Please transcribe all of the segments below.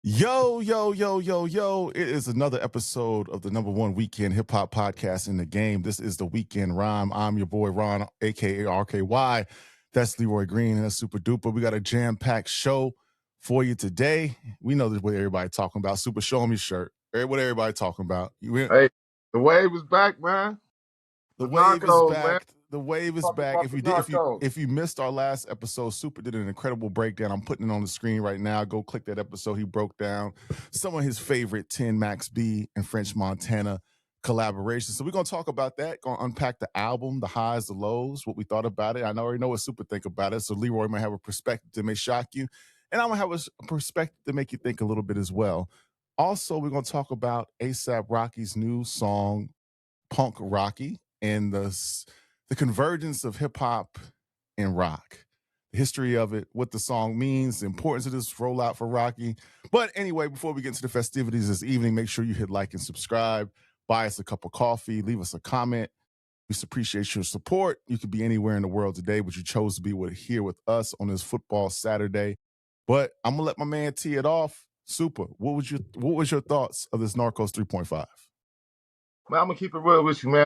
Yo, yo, yo, yo, yo. It is another episode of the number one weekend hip hop podcast in the game. This is the Weekend Rhyme. I'm your boy Ron, aka RKY. That's Leroy Green, and that's Super Duper. We got a jam-packed show for you today. We know this what everybody talking about. Super, show me your shirt. What everybody talking about? Hey, the wave is back, man. The The wave is Narcos, man. back. The wave is Talking back. about the Narcos. If you missed our last episode, Super did an incredible breakdown. I'm putting it on the screen right now. Go click that episode. He broke down some of his favorite 10 Max B and French Montana collaborations. So we're gonna talk about that. Gonna unpack the album, the highs, the lows, what we thought about it. I already know what Super think about it. So Leroy might have a perspective that may shock you, and I'm gonna have a perspective to make you think a little bit as well. Also, we're gonna talk about ASAP Rocky's new song, Punk Rocky, and the convergence of hip hop and rock, the history of it, what the song means, the importance of this rollout for Rocky. But anyway, before we get into the festivities this evening, make sure you hit like and subscribe, buy us a cup of coffee, leave us a comment. We appreciate your support. You could be anywhere in the world today, but you chose to be here with us on this football Saturday. But I'm gonna let my man tee it off. Super. What was your thoughts of this Narcos 3.5? Man, I'm gonna keep it real with you, man.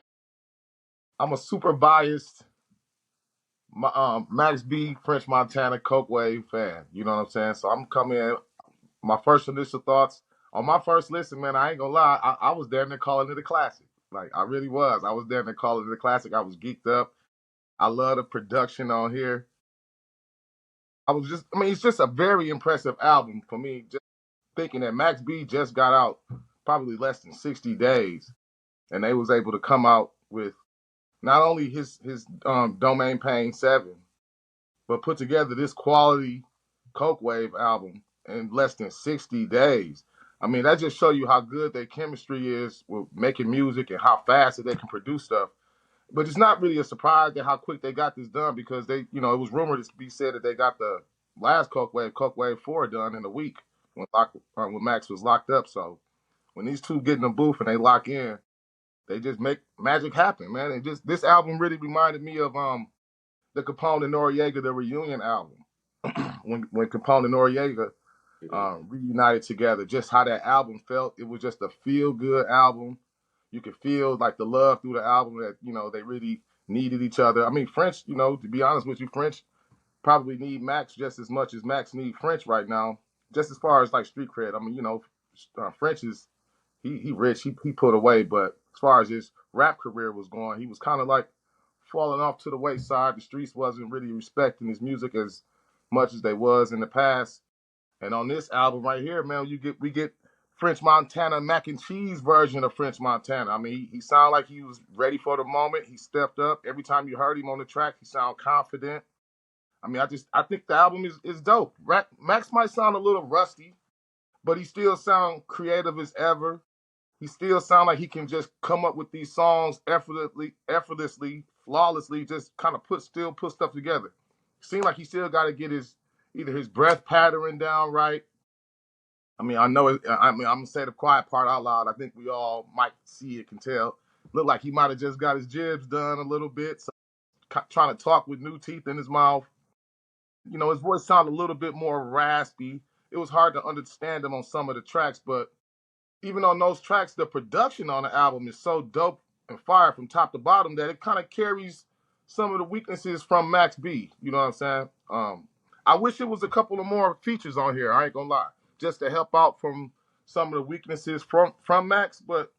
I'm a super biased Max B, French Montana, Coke Wave fan. You know what I'm saying? So I'm coming in. My first initial thoughts on my first listen, man. I ain't gonna lie. I was there and calling it a classic. Like I really was. I was there and calling it a classic. I was geeked up. I love the production on here. It's just a very impressive album for me. Just thinking that Max B just got out probably less than 60 days, and they was able to come out with not only his Domain Pain 7, but put together this quality Coke Wave album in less than 60 days. I mean, that just show you how good their chemistry is with making music and how fast that they can produce stuff. But it's not really a surprise at how quick they got this done because it was rumored to be said that they got the last Coke Wave 4 done in a week when Max was locked up. So when these two get in the booth and they lock in, they just make magic happen, man. And just this album really reminded me of the Capone and Noriega, the reunion album. when Capone and Noriega reunited together, just how that album felt. It was just a feel-good album. You could feel like the love through the album that, they really needed each other. I mean, French, to be honest with you, French probably need Max just as much as Max need French right now, just as far as like street cred. I mean, French is, he rich, he put away, but as far as his rap career was going, he was kind of like falling off to the wayside. The streets wasn't really respecting his music as much as they was in the past. And on this album right here, man, we get French Montana mac and cheese version of French Montana. I mean, he sounded like he was ready for the moment. He stepped up. Every time you heard him on the track, he sounded confident. I mean, I think the album is dope. Max might sound a little rusty, but he still sound creative as ever. He still sound like he can just come up with these songs effortlessly, flawlessly, just kind of put stuff together. Seems like he still got to get either his breath pattern down right. I mean, I'm gonna say the quiet part out loud. I think we all might see it, can tell. Look like he might have just got his jibs done a little bit, so trying to talk with new teeth in his mouth. His voice sounded a little bit more raspy. It was hard to understand him on some of the tracks, but even on those tracks, the production on the album is so dope and fire from top to bottom that it kind of carries some of the weaknesses from Max B. You know what I'm saying? I wish it was a couple of more features on here. I ain't gonna lie, just to help out from some of the weaknesses from Max. But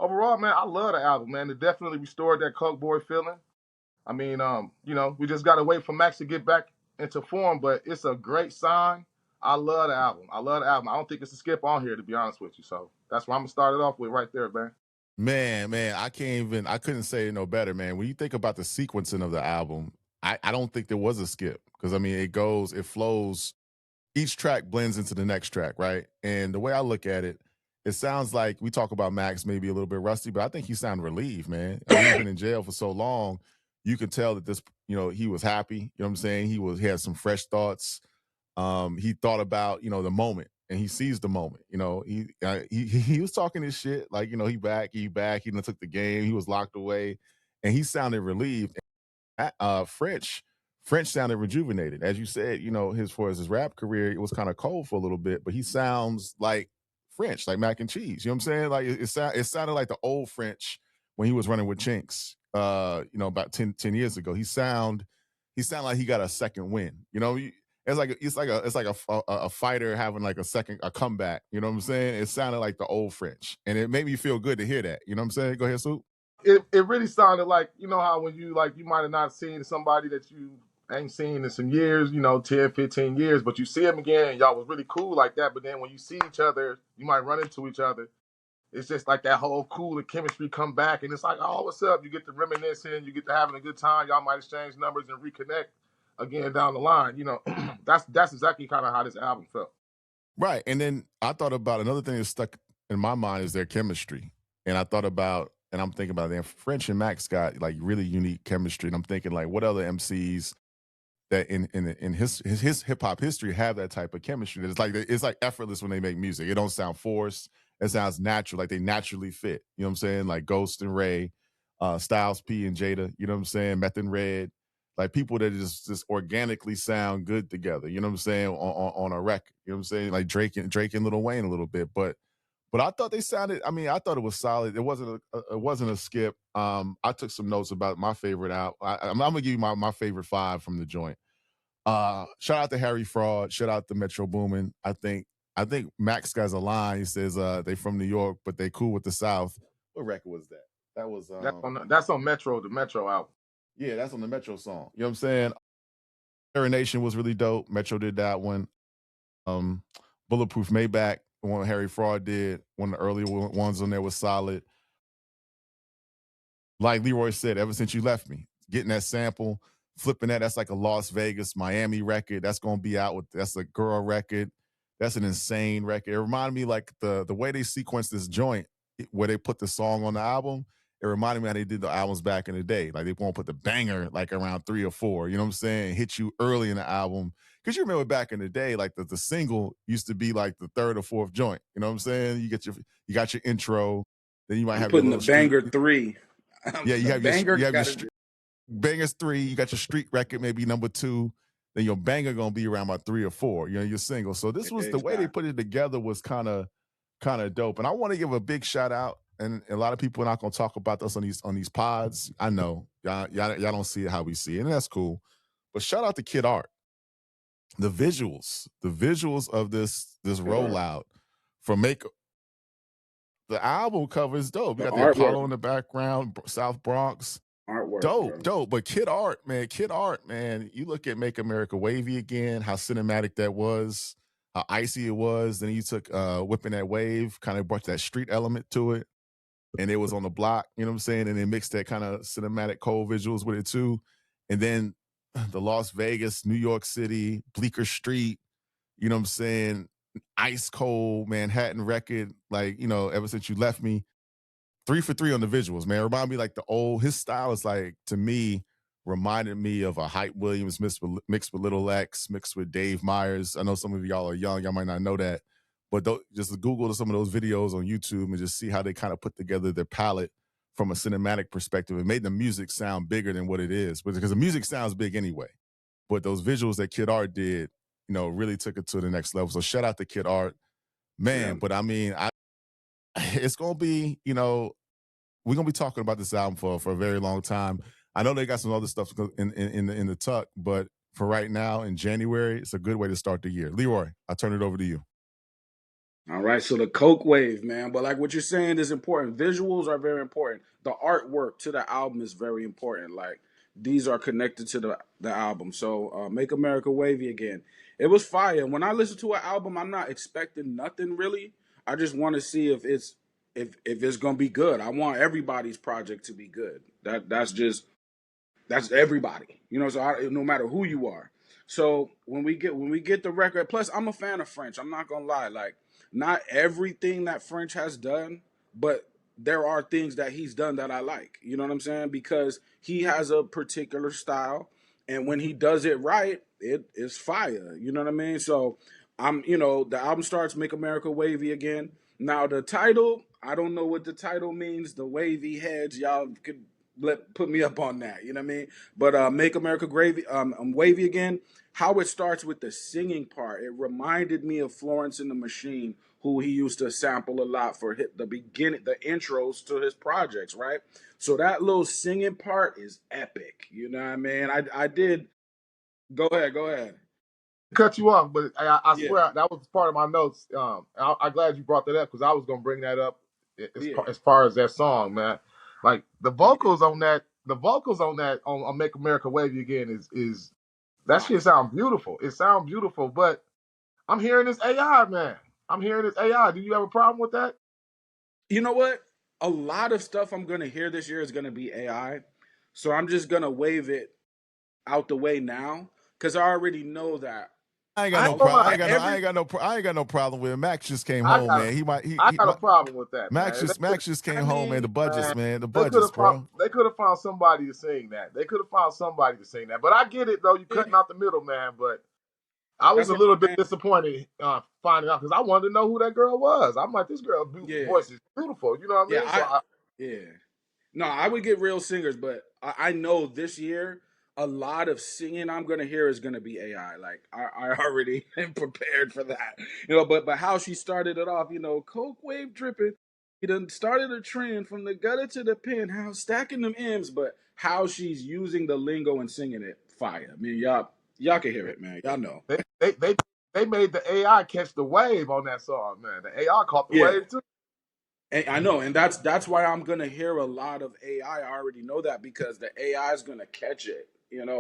overall, man, I love the album, man. It definitely restored that Coke Boy feeling. I mean, we just gotta wait for Max to get back into form, but it's a great sign. I love the album. I don't think it's a skip on here, to be honest with you. So that's what I'm gonna start it off with right there, man. Man, I couldn't say it no better, man. When you think about the sequencing of the album, I don't think there was a skip because, I mean, it flows, each track blends into the next track, right? And the way I look at it, it sounds like we talk about Max maybe a little bit rusty, but I think he sounded relieved, man. I mean, he's been in jail for so long. You could tell that he was happy. You know what I'm saying? He had some fresh thoughts. He thought about, the moment, and he seized the moment. He was talking his shit like, he back. He done took the game. He was locked away, and he sounded relieved. French French sounded rejuvenated. As you said, his for his rap career, it was kind of cold for a little bit, but he sounds like French, like mac and cheese. You know what I'm saying? Like it sounded like the old French when he was running with Chinks, about 10 years ago. He sound like he got a second win. It's like a fighter having like a comeback. You know what I'm saying? It sounded like the old French, and it made me feel good to hear that. You know what I'm saying? Go ahead, Soup. It really sounded like, how when you might have not seen somebody that you ain't seen in some years, 10, 15 years, but you see them again and y'all was really cool like that. But then when you see each other, you might run into each other. It's just like that whole cool and chemistry come back, and it's like, oh, what's up? You get to reminiscing, you get to having a good time. Y'all might exchange numbers and reconnect again down the line. That's exactly kind of how this album felt. Right. And then I thought about another thing that stuck in my mind is their chemistry. And I'm thinking about them. French and Max got like really unique chemistry. And I'm thinking like, what other MCs that in his hip hop history have that type of chemistry? That it's like effortless when they make music. It don't sound forced. It sounds natural, like they naturally fit. You know what I'm saying? Like Ghost and Ray, Styles P and Jada. You know what I'm saying? Meth and Red, like people that just organically sound good together. You know what I'm saying? On a record. You know what I'm saying? Like Drake and Lil Wayne a little bit, but I thought they sounded. I mean, I thought it was solid. It wasn't a skip. I took some notes about my favorite out. I'm gonna give you my favorite 5 from the joint. Shout out to Harry Fraud. Shout out to Metro Boomin. I think Max got a line. He says they from New York, but they cool with the South. What record was that? That was That's on Metro, the Metro album. yeah, that's on the Metro song. You know what I'm saying? Terror Nation was really dope. Metro did that one. Bulletproof Maybach, the one Harry Fraud did, one of the earlier ones on there was solid. Like Leroy said, ever since you left me, getting that sample, flipping that's like a Las Vegas, Miami record. That's gonna be out that's a girl record. That's an insane record. It reminded me like the way they sequenced this joint, where they put the song on the album. It reminded me how they did the albums back in the day. Like they won't put the banger like around 3 or 4. You know what I'm saying? Hit you early in the album. Cause you remember back in the day, like the single used to be like the 3rd or 4th joint. You know what I'm saying? You got your intro, then you might I'm have your putting the little street. banger 3. Yeah, you The have your banger you have your gotta street bangers 3. You got your street record maybe number 2. Then your banger gonna be around about 3 or 4. Your single. So this was the way they put it together was kind of dope. And I want to give a big shout out. And a lot of people are not gonna talk about this on these pods. I know y'all don't see it how we see it, and that's cool. But shout out to Kid Art. The visuals of this rollout from Make the album cover is dope. We the got the Apollo artwork, in the background, South Bronx. bro. Dope. But Kid Art, man, you look at Make America Wavy Again, how cinematic that was, how icy it was. Then you took Whipping That Wave, kind of brought that street element to it. And it was on the block, you know what I'm saying? And then mixed that kind of cinematic cold visuals with it too. And then the Las Vegas, New York City, Bleecker Street, you know what I'm saying? Ice cold Manhattan record, like, ever since you left me. 3 for 3 on the visuals, man. Remind me like his style is like, to me, reminded me of a Hype Williams mixed with Little X, mixed with Dave Myers. I know some of y'all are young, y'all might not know that. But just Google some of those videos on YouTube and just see how they kind of put together their palette from a cinematic perspective. It made the music sound bigger than what it is, because the music sounds big anyway. But those visuals that Kid Art did, really took it to the next level. So shout out to Kid Art, man. Yeah. But I mean, it's gonna be, we're gonna be talking about this album for a very long time. I know they got some other stuff in the tuck, but for right now in January, it's a good way to start the year. Leroy, I turn it over to you. All right, so the Coke wave, man. But like what you're saying is important. Visuals are very important. The artwork to the album is very important. Like these are connected to the album. So Make America Wavy Again. It was fire. When I listen to an album, I'm not expecting nothing really. I just want to see if it's gonna be good. I want everybody's project to be good. That's everybody, So no matter who you are. So when we get the record, plus I'm a fan of French. I'm not gonna lie, like not everything that French has done, but there are things that he's done that I like. You know what I'm saying? Because he has a particular style, and when he does it right, it is fire. You know what I mean? So the album starts Make America Wavy Again. Now the title, I don't know what the title means. The wavy heads, y'all could put me up on that. You know what I mean? But Make America Gravy, Wavy Again. How it starts with the singing part, it reminded me of Florence and the Machine, who he used to sample a lot for the beginning, the intros to his projects, right? So that little singing part is epic. You know what I mean? I did. Go ahead, go ahead. Cut you off, but I Yeah, swear that was part of my notes. I'm glad you brought that up because I was gonna bring that up yeah, as far as that song, man. Like yeah. the vocals on that on Make America Wavy Again is that Fire. shit sound beautiful. It sounds beautiful, but I'm hearing this AI, man. I'm hearing this AI. Do you have a problem with that? You know what? A lot of stuff I'm gonna hear this year is gonna be AI, so I'm just gonna wave it out the way now because I already know that I ain't got I no ain't gonna problem. all I lie. ain't got no. I every ain't got no. I ain't got no problem with it. Max just came I home, got a, man. He might. I got a problem with that, man. Max just I came home, man. mean, The budgets, man. The They could budgets, have found bro. they could have found somebody to sing that. They could have found somebody to sing that. But I get it though. You eh, cutting out the middle, man. But I was that's a what little I'm bit saying. disappointed finding out because I wanted to know who that girl was. I'm like, this girl's Yeah, voice is beautiful. You know what I yeah, mean? So I, yeah. No, I would get real singers, but I know this year a lot of singing I'm gonna hear is gonna be AI. Like I already am prepared for that. But how she started it off, coke wave dripping. He done started a trend from the gutter to the penthouse, stacking them M's, but how she's using the lingo and singing it, fire. I mean, y'all can hear it, man. Y'all know. they, they they they made the AI catch the wave on that song, man. The AI caught the Yeah. wave too. And I know, and that's why I'm gonna hear a lot of AI. I already know that because the AI is gonna catch it.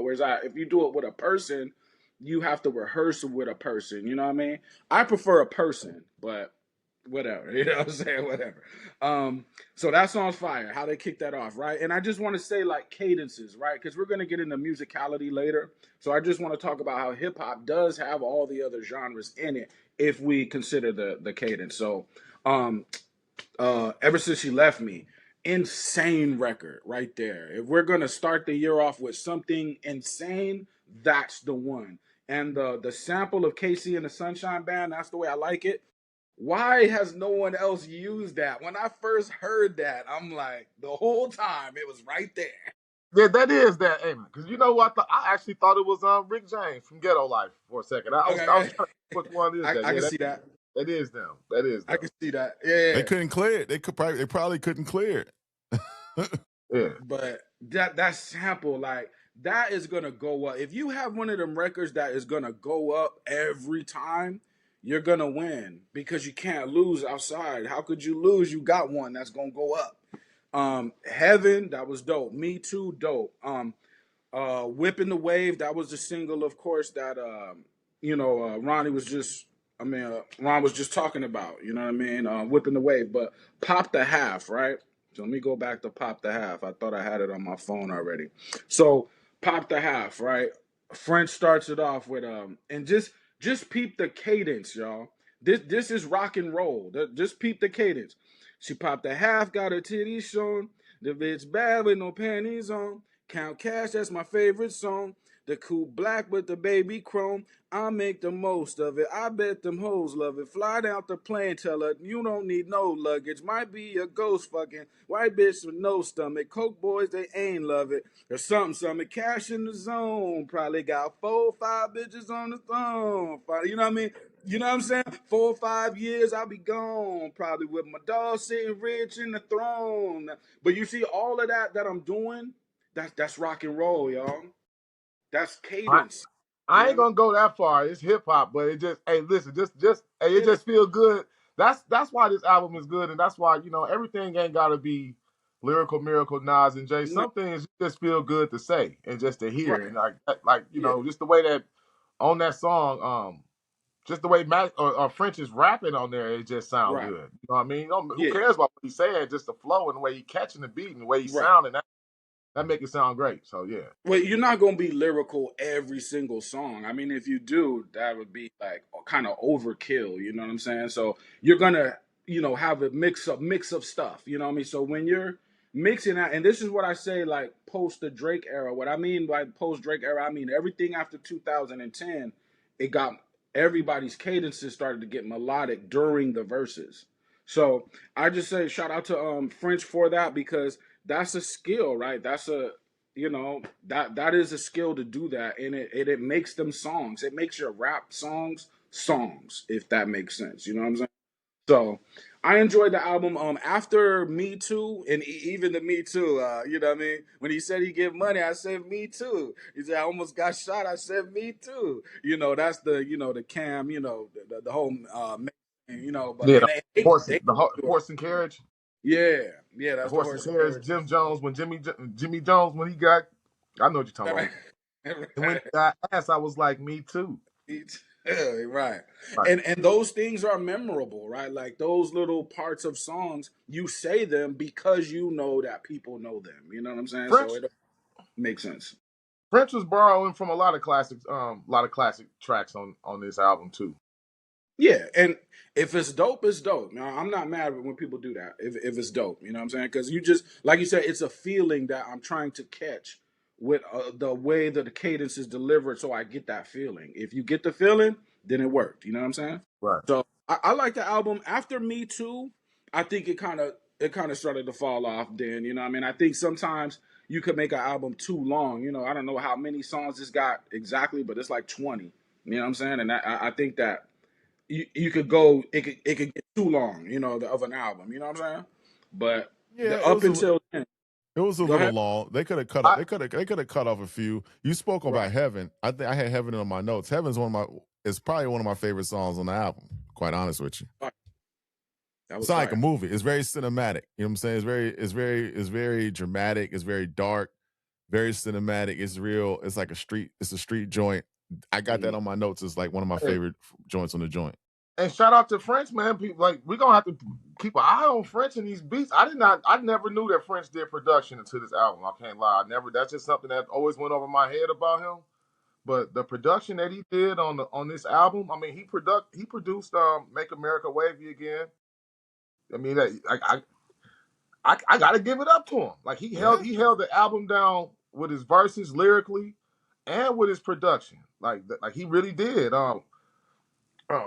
Whereas if you do it with a person, you have to rehearse it with a person. You know what I mean? I prefer a person, but whatever. You know what I'm saying? Whatever. So that song's fire. How they kick that off, right? And I just want to say like cadences, right? Because we're gonna get into musicality later. So I just want to talk about how hip hop does have all the other genres in it if we consider the cadence. So um Ever Since She Left Me, insane record right there. If we're gonna start the year off with something insane, that's the one. And the sample of Casey and the Sunshine Band, that's the way I like it. Why has no one else used that? When I first heard that, I'm like, the whole time it was right there. Yeah, that is that, Amen. Because you know what? I actually thought it was Rick James from Ghetto Life for a second. I was Okay, trying to which one is that? I Yeah, can see that. that is them. That is I them. can see that. They Yeah. couldn't clear it. They probably couldn't clear it. Yeah. But that sample, like that is gonna go up. If you have one of them records that is gonna go up every time, you're gonna win because you can't lose outside. How could you lose? You got one that's gonna go up. Heaven, that was dope. Me Too, dope. Whipping the Wave, that was the single, of course, that Ronnie was just Ron was just talking about, you know what I mean? Whipping the Wave. But Pop the Half, right? So let me go back to Pop the Half. I thought I had it on my phone already. So Pop the Half, right? French starts it off with and just peep the cadence, y'all. This is rock and roll. Just peep the cadence. She popped the half, got her titties shown. The bitch bad with no panties on. Count Cash, that's my favorite song. The coupe black with the baby chrome. I make the most of it. I bet them hoes love it. Fly down the plane, tell her you don't need no luggage. Might be a ghost fucking white bitch with no stomach. Coke boys, they ain't love it. There's something. Cash in the zone. Probably got 4 or 5 bitches on the phone. You know what I mean? You know what I'm saying? 4 or 5 years, I'll be gone. Probably with my dog sitting rich in the throne. But you see, all of that I'm doing, that's rock and roll, y'all. That's I cadence. You I know ain't what gonna go that far. It's hip hop, but it just hey, listen, just hey, I it mean? just feels good. That's why this album is good, and that's why everything ain't gotta be lyrical miracle Nas and Jay. No, Some things just feel good to say and just to hear, right. and like Yeah, just the way that on that song, just the way Matt or French is rapping on there, it just sound right. good. You know what I mean? Who Yeah, cares about what he's saying? Just the flow and the way he catching the beat and the way he's right. sounding. That make it sound great. So yeah. Well, you're not gonna be lyrical every single song. I mean, if you do, that would be like kind of overkill. You know what I'm saying? So you're gonna, have a mix of stuff. You know what I mean? So when you're mixing that, and this is what I say, like post the Drake era. What I mean by post Drake era, I mean everything after 2010. It got everybody's cadences started to get melodic during the verses. So I just say shout out to French for that because that's a skill, right? That's a that is a skill to do that, and it makes them songs. It makes your rap songs, if that makes sense. You know what I'm saying? So I enjoyed the album. After Me Too, and even the Me Too, you know what I mean? When he said he give money, I said Me Too. He said I almost got shot. I said Me Too. That's the Cam, the whole but Yeah, and they the do it. horse and carriage. Yeah, yeah, The that's the horse and horse and carriage. carriage. Jim Jones when Jimmy Jones when he got. I know what you're talking about. And when he got ass, I was like, me too. Yeah, right. Right. And those things are memorable, right? Like those little parts of songs, you say them because you know that people know them. You know what I'm saying? So French it makes sense. French was borrowing from a lot of classics, a lot of classic tracks on this album too. Yeah, and if it's dope, it's dope. Now, I'm not mad when people do that. If it's dope, you know what I'm saying? Because you just like you said, it's a feeling that I'm trying to catch with the way that the cadence is delivered, so I get that feeling. If you get the feeling, then it worked. You know what I'm saying? Right. So I like the album. After Me Too, I think it kind of started to fall off. Then you know what I mean? I think sometimes you could make an album too long. I don't know how many songs it's got exactly, but it's like 20. You know what I'm saying? And I think that you could go it could get too long, of an album, you know what I'm saying? But Yeah, up until then, it was a go little ahead. long. They could have cut I, up. They could have cut off a few. You spoke about Right. Heaven. I think I had Heaven on my notes. Heaven's it's probably one of my favorite songs on the album. Quite honest with you. That It's was not like a fire. movie. It's very cinematic. You know what I'm saying? It's very dramatic. It's very dark, very cinematic. It's real. It's like it's a street joint. I got that Mhm. on my notes. It's like one of my hey, favorite joints on the joint. and shout out to French, man. People, like we're gonna have to keep an eye on French and these beats. I never knew that French did production into this album. I can't lie. I never. That's just something that always went over my head about him. But the production that he did on this album, I mean, he produced "Make America Wavy Again." I mean, I gotta give it up to him. Like Yeah. he held the album down with his verses lyrically and with his production. Like he really did.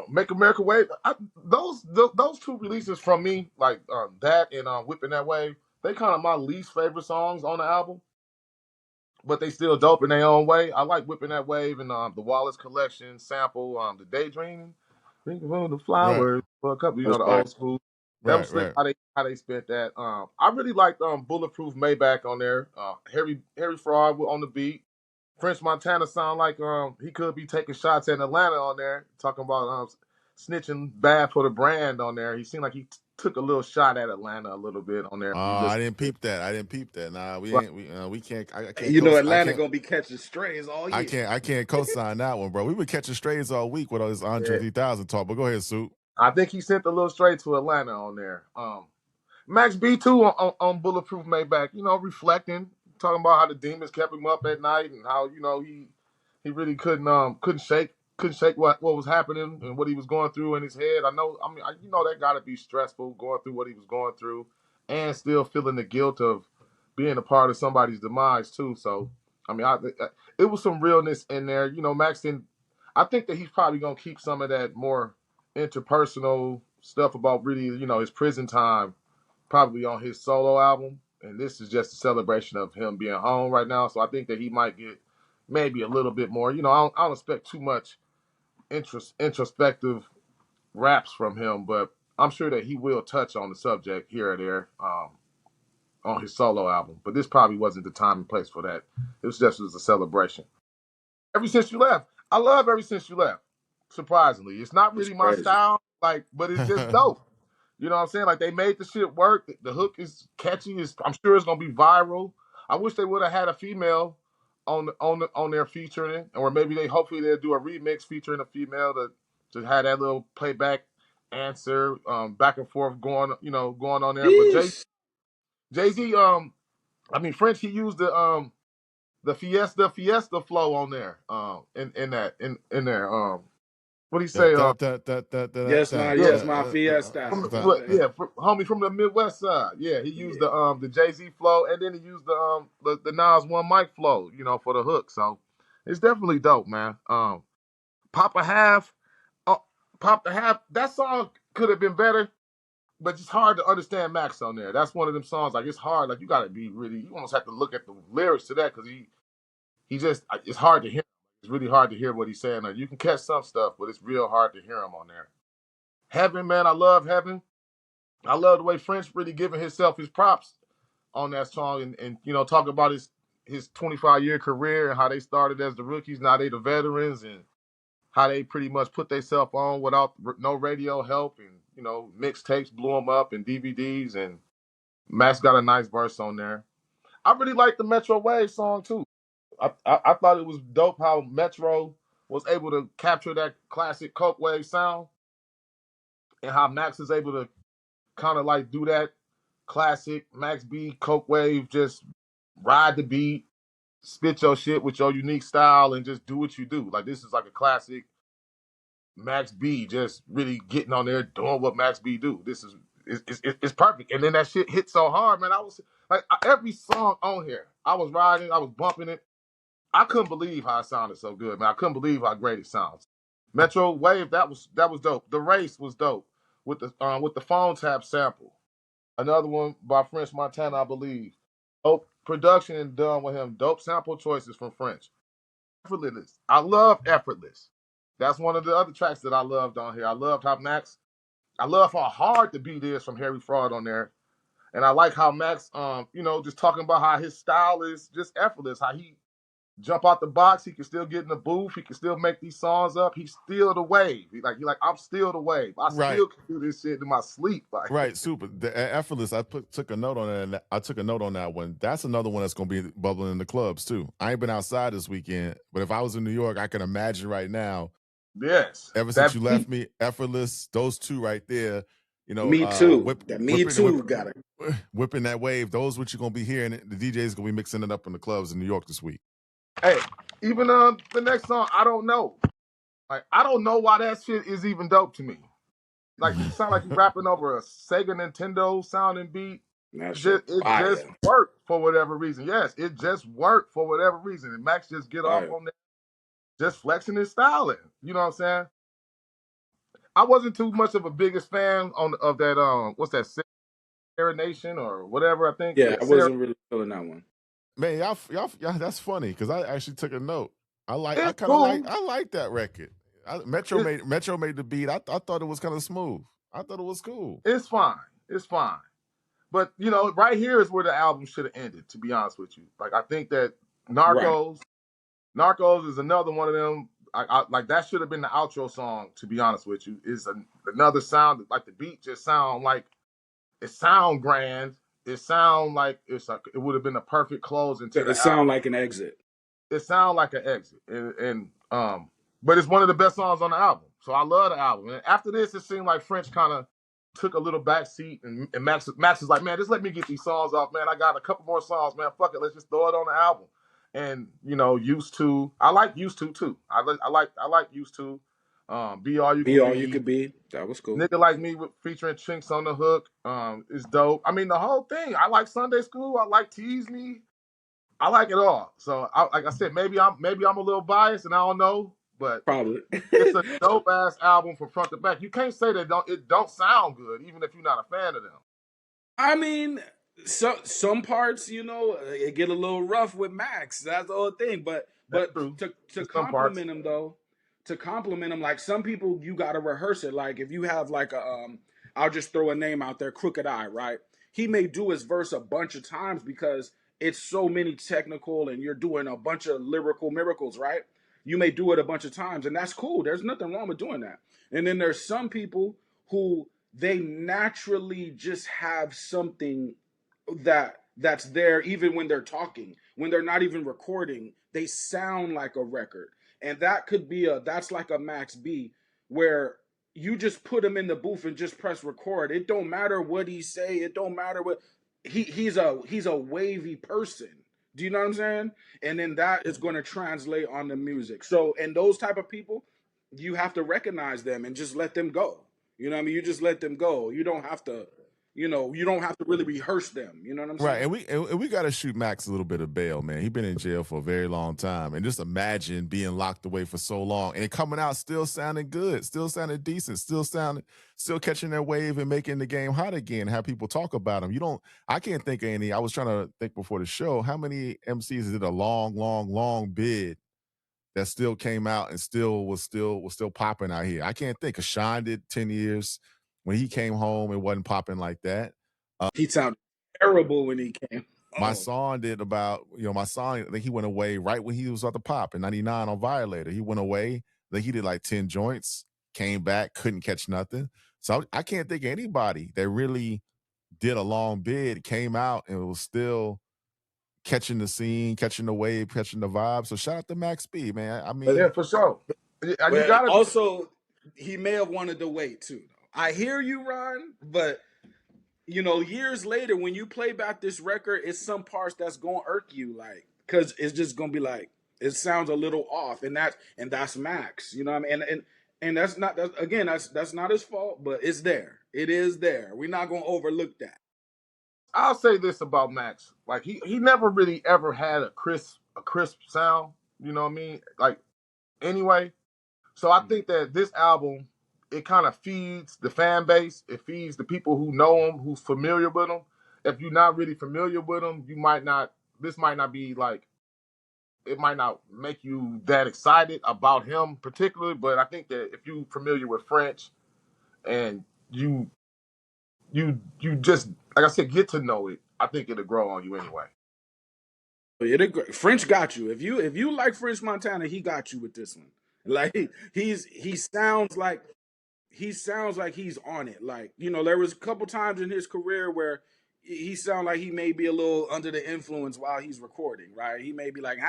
Make America Wave. Those two releases from me, like that and Whipping That Wave, they kind of my least favorite songs on the album, but they still dope in their own way. I like Whipping That Wave and the Wallace Collection sample, the Daydreaming, thinking of the Right. flowers for a couple, That's the fire. old school. That was Right. slick Right. how they spent that. I really liked Bulletproof Maybach on there. Harry Fraud on the beat. French Montana sound like he could be taking shots at Atlanta on there, talking about snitching bad for the brand on there. He seemed like he took a little shot at Atlanta a little bit on there. If you I listen didn't to it. peep that. I didn't peep that. Nah, we Right. ain't. We can't. I can't. I Atlanta can't. gonna be catching strays all I year. can't. I can't co-sign that one, bro. We been catching strays all week with all this Andre Yeah. 3000 talk. But go ahead, Sue. I think he sent a little straight to Atlanta on there. Max B too on Bulletproof Maybach, reflecting, talking about how the demons kept him up at night and how he really couldn't shake what was happening and what he was going through in his head. That got to be stressful going through what he was going through and still feeling the guilt of being a part of somebody's demise too. So it was some realness in there. Max didn't. I think that he's probably gonna keep some of that more interpersonal stuff about really his prison time probably on his solo album, and this is just a celebration of him being home right now. So I think that he might get maybe a little bit more. I don't expect too much introspective raps from him, but I'm sure that he will touch on the subject here or there on his solo album. But this probably wasn't the time and place for that. It was just as a celebration. Ever Since You Left, I love Ever Since You Left. Surprisingly, it's not It's really my crazy. style, but it's just dope. You know what I'm saying? Like they made the shit work. The hook is catchy. I'm sure it's gonna be viral. I wish they would have had a female on their featuring it, or maybe hopefully they'll do a remix featuring a female to have that little playback answer back and forth going on there. But Yeesh. Jay Z French, he used the Fiesta flow on there in there what do you say Yes, my yeah. yes, my fiesta. Homie from the Midwest side. Yeah, he used the Jay Z flow, and then he used the Nas One Mic flow, for the hook. So it's definitely dope, man. Pop a half, uh, Pop the half. That song could have been better. but it's hard to understand Max on there. That's one of them songs. Like it's hard. Like you got to be really. You almost have to look at the lyrics to that because he just it's hard to hear. It's really hard to hear what he's saying. You can catch some stuff, but it's real hard to hear him on there. Heaven, man, I love Heaven. I love the way French really giving himself his props on that song and you know talking about his 25-year career and how they started as the rookies. Now they the veterans and how they pretty much put themselves on without no radio help and you know mixtapes blew them up and DVDs and Max got a nice verse on there. I really like the Metro Wave song too. I thought it was dope how Metro was able to capture that classic Coke Wave sound and how Max is able to kind of like do that classic Max B Coke Wave, just ride the beat, spit your shit with your unique style, and just do what you do. Like this is like a classic Max B, just really getting on there doing what Max B do. This is it's perfect. And then that shit hit so hard, man. I was like every song on here, I was riding, I was bumping it. I couldn't believe how it sounded so good, man. I couldn't believe how great it sounds. Metro Wave, that was dope. The Race was dope with the phone tap sample. Another one by French Montana, I believe. Dope production and done with him. Dope sample choices from French. Effortless. I love Effortless. That's one of the other tracks that I loved on here. I loved how Max. I love how hard the beat is from Harry Fraud on there, and I like how Max, you know, just talking about how his style is just effortless. How he jump out the box. He can still get in the booth. He can still make these songs up. He's still the wave. I'm still the wave. I Right. still can do this shit in my sleep. Like, Right, super. The effortless. Took a note on it. And I took a note on that one. That's another one that's going to be bubbling in the clubs too. I ain't been outside this weekend, but if I was in New York, I can imagine right now. yes. Ever since you left me, effortless. Those two right there. You know, Me too. whipping, Got it. whipping that wave. Those what you're gonna be hearing. The DJ's gonna be mixing it up in the clubs in New York this week. Hey, even the next song, I don't know. Like, I don't know why that shit is even dope to me. Like, you sound like you rapping over a Sega Nintendo sounding beat. That It just worked for whatever reason. Yes, it just worked for whatever reason. And Max just get off on that, just flexing his styling. You know what I'm saying? I wasn't too much of a biggest fan of that what's that Serenation or whatever I think. Yeah, I wasn't really feeling that one. Man, y'all that's funny because I actually took a note. I like that record. Metro made the beat. I thought it was kind of smooth. I thought it was cool. It's fine. It's fine. But you know, right here is where the album should have ended, to be honest with you. Like I think that Narcos is another one of them. I like that should have been the outro song, to be honest with you. Is another sound like the beat just sound like it sound grand. It sound like it would have been a perfect close into the album. Sound like an exit. It sound like an exit. And but it's one of the best songs on the album. So I love the album. And after this, it seemed like French kind of took a little back seat and Max is like, man, just let me get these songs off, man. I got a couple more songs, man. Fuck it, let's just throw it on the album. And you know, Used To, I like Used To too. I like Used To. Be All You Could Be. That was cool. Nigga Like Me featuring Chinks on the hook is dope. I mean, the whole thing. I like Sunday School. I like Tease Me. I like it all. So, like I said, maybe I'm a little biased, and I don't know, but probably it's a dope ass album from front to back. You can't say that it don't sound good, even if you're not a fan of them. I mean, some parts, you know, it get a little rough with Max. That's the whole thing. But to compliment him though, like some people, you got to rehearse it. Like if you have like I'll just throw a name out there, Crooked Eye, right? He may do his verse a bunch of times because it's so many technical and you're doing a bunch of lyrical miracles, right? You may do it a bunch of times and that's cool. There's nothing wrong with doing that. And then there's some people who they naturally just have something that's there even when they're talking. When they're not even recording, they sound like a record. And that could be that's like a Max B where you just put him in the booth and just press record. It don't matter what he say. It don't matter what he's a wavy person. Do you know what I'm saying? And then that is going to translate on the music. So, and those type of people, you have to recognize them and just let them go. You know what I mean? You just let them go. You don't have to, you know, you don't have to really rehearse them. You know what I'm Right, saying? and we got to shoot Max a little bit of bail, man. He's been in jail for a very long time, and just imagine being locked away for so long and coming out still sounding good, still sounding decent, still catching their wave and making the game hot again. Have people talk about him. I can't think of any. I was trying to think before the show how many MCs did a long bid that still came out and still popping out here. I can't think. Sean did 10 years. When he came home, it wasn't popping like that. He sounded terrible when he came. My song did I think he went away right when he was at the pop in 99 on Violator. He went away. I think he did like 10 joints, came back, couldn't catch nothing. So I can't think of anybody that really did a long bid, came out, and was still catching the scene, catching the wave, catching the vibe. So shout out to Max B, man. I mean, yeah, for sure. You Well, gotta also, he may have wanted to wait too. I hear you, Ron, but you know, years later when you play back this record, it's some parts that's gonna irk you, like, because it's just gonna be like it sounds a little off, and that's Max. You know what I mean? And that's not that's not his fault, but it's there. It is there. We're not gonna overlook that. I'll say this about Max. Like he never really ever had a crisp sound. You know what I mean? Like anyway. So I think that this album, it kind of feeds the fan base. It feeds the people who know him, who's familiar with him. If you're not really familiar with him, this might not be like, it might not make you that excited about him particularly. But I think that if you're familiar with French and you just, like I said, get to know it, I think it'll grow on you anyway. French got you. If you like French Montana, he got you with this one. Like he sounds like he's on it. Like, you know, there was a couple times in his career where he sound like he may be a little under the influence while he's recording, right? He may be like,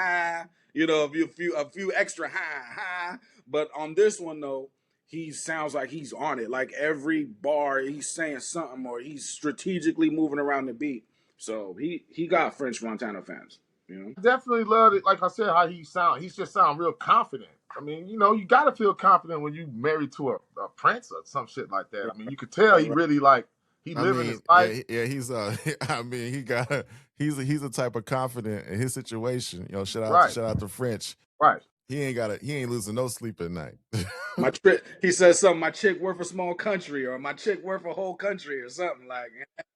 you know, a few extra ha. But on this one though, he sounds like he's on it. Like every bar he's saying something or he's strategically moving around the beat. So he got French Montana fans. You know? Definitely love it. Like I said, how he sound. He just sound real confident. I mean, you know, you got to feel confident when you married to a prince or some shit like that. I mean, you could tell he really he living his life. Yeah, he's I mean, he's a type of confident in his situation. You know, shout out to French. Right. He ain't losing no sleep at night. He says something. My chick worth a small country, or my chick worth a whole country, or something like.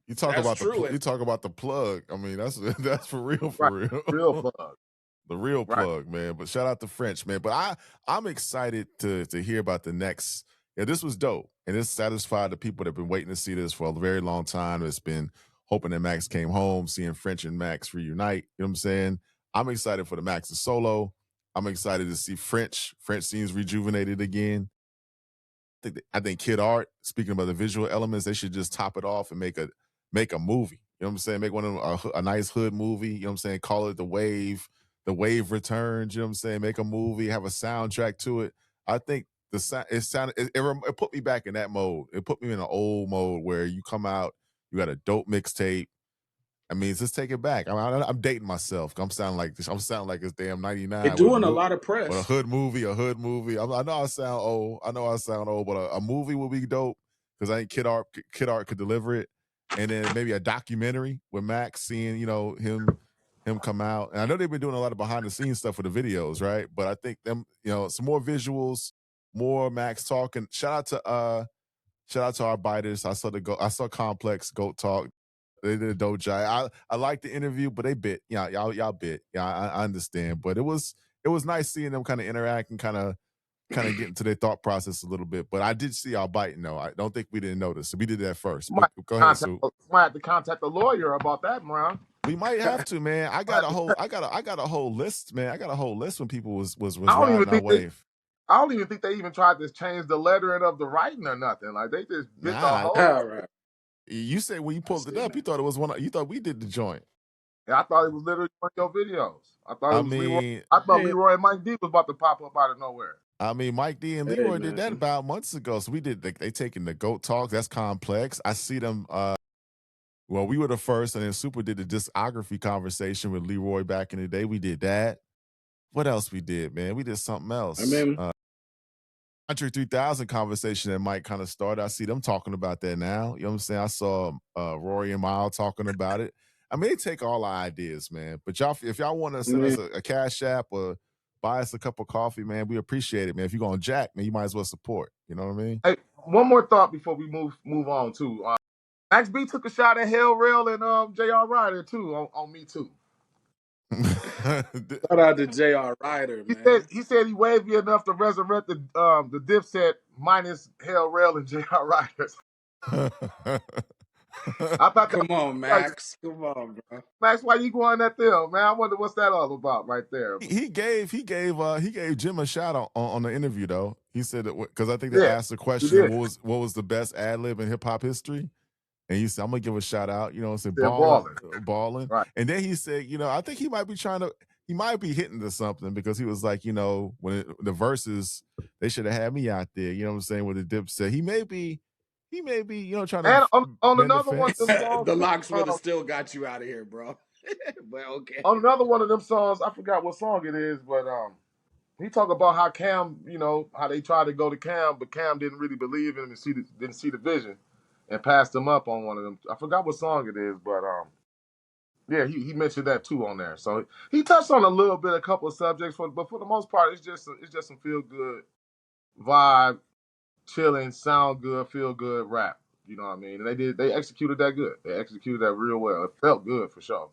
You talk about the plug. I mean, that's for real, real. Real plug. The real plug, man. But shout out to French, man. But I'm excited to hear about the next. Yeah, this was dope, and this satisfied the people that have been waiting to see this for a very long time. It's been hoping that Max came home, seeing French and Max reunite. You know what I'm saying? I'm excited for the Max's solo. I'm excited to see French. French seems rejuvenated again. I think Kid Art, speaking about the visual elements, they should just top it off and make a movie. You know what I'm saying? Make one of them a nice hood movie. You know what I'm saying? Call it The Wave. The Wave Returns. You know what I'm saying? Make a movie, have a soundtrack to it. I think it put me back in that mode. It put me in an old mode where you come out, you got a dope mixtape. I mean, just take it back. I'm dating myself. I'm sounding like it's damn 99. They're doing a lot of press. But a hood movie. I know I sound old. But a movie would be dope because I think Kid Art could deliver it. And then maybe a documentary with Max, seeing, you know, him come out. And I know they've been doing a lot of behind the scenes stuff for the videos, right? But I think them, you know, some more visuals, more Max talking. Shout out to our biters. I saw Complex Goat Talk. They did a dope job. I like the interview, but they bit. Yeah, y'all bit. Yeah, I understand. But it was nice seeing them kind of interact and kind of get into their thought process a little bit. But I did see y'all biting though. I don't think we didn't notice. So we did that first. Go ahead, Sue. Might have to contact a lawyer about that, Brown. We might have to, man. I got a whole list, man. I got a whole list when people was riding our wave. I don't even think they even tried to change the lettering of the writing or nothing. Like they just bit the whole. Right. You said when you pulled it up, you thought it was you thought we did the joint. Yeah, I thought it was literally one of your videos. I thought Leroy and Mike D was about to pop up out of nowhere. I mean, Mike D and Leroy did that about months ago. So we did. They taking the Goat Talk. That's Complex. I see them. Well, we were the first, and then Super did the discography conversation with Leroy back in the day. We did that. What else we did, man? We did something else. I mean, Country 3000 conversation that might kind of start. I see them talking about that now. You know what I'm saying? I saw Rory and Mile talking about it. I mean, they take all our ideas, man. But y'all, if y'all want to send us a cash app or buy us a cup of coffee, man, we appreciate it, man. If you're going to jack, man, you might as well support. You know what I mean? Hey, one more thought before we move on too. Max B took a shot at Hell Rail and J.R. Ryder too on Me Too. Shout out to J.R. Ryder, man. He said he wavy enough to resurrect the Dipset minus Hell Rail and J.R. Ryder. I thought Come on, Max. Come on, bro. Max, why you going at them, man? I wonder what's that all about right there. he gave Jim a shout out on the interview though. He said that because I think they Yeah, asked the he question, did. what was the best ad lib in hip hop history? And he said, I'm gonna give a shout out, you know, and said They're balling. Right. And then he said, you know, I think he might be hitting to something because he was like, you know, the verses, they should have had me out there, you know what I'm saying, with the dip set. He may be, you know, trying to And on bend the another one of them fence. songs, The Locks would have still got you out of here, bro. But okay. on another one of them songs, I forgot what song it is, but he talked about how Cam, you know, how they tried to go to Cam, but Cam didn't really believe in him and didn't see the vision and passed him up on one of them. I forgot what song it is, but yeah, he mentioned that too on there. So he touched on a couple of subjects, but for the most part, it's just some feel good vibe, chilling, sound good, feel good rap. You know what I mean? And they executed that good. They executed that real well. It felt good for sure.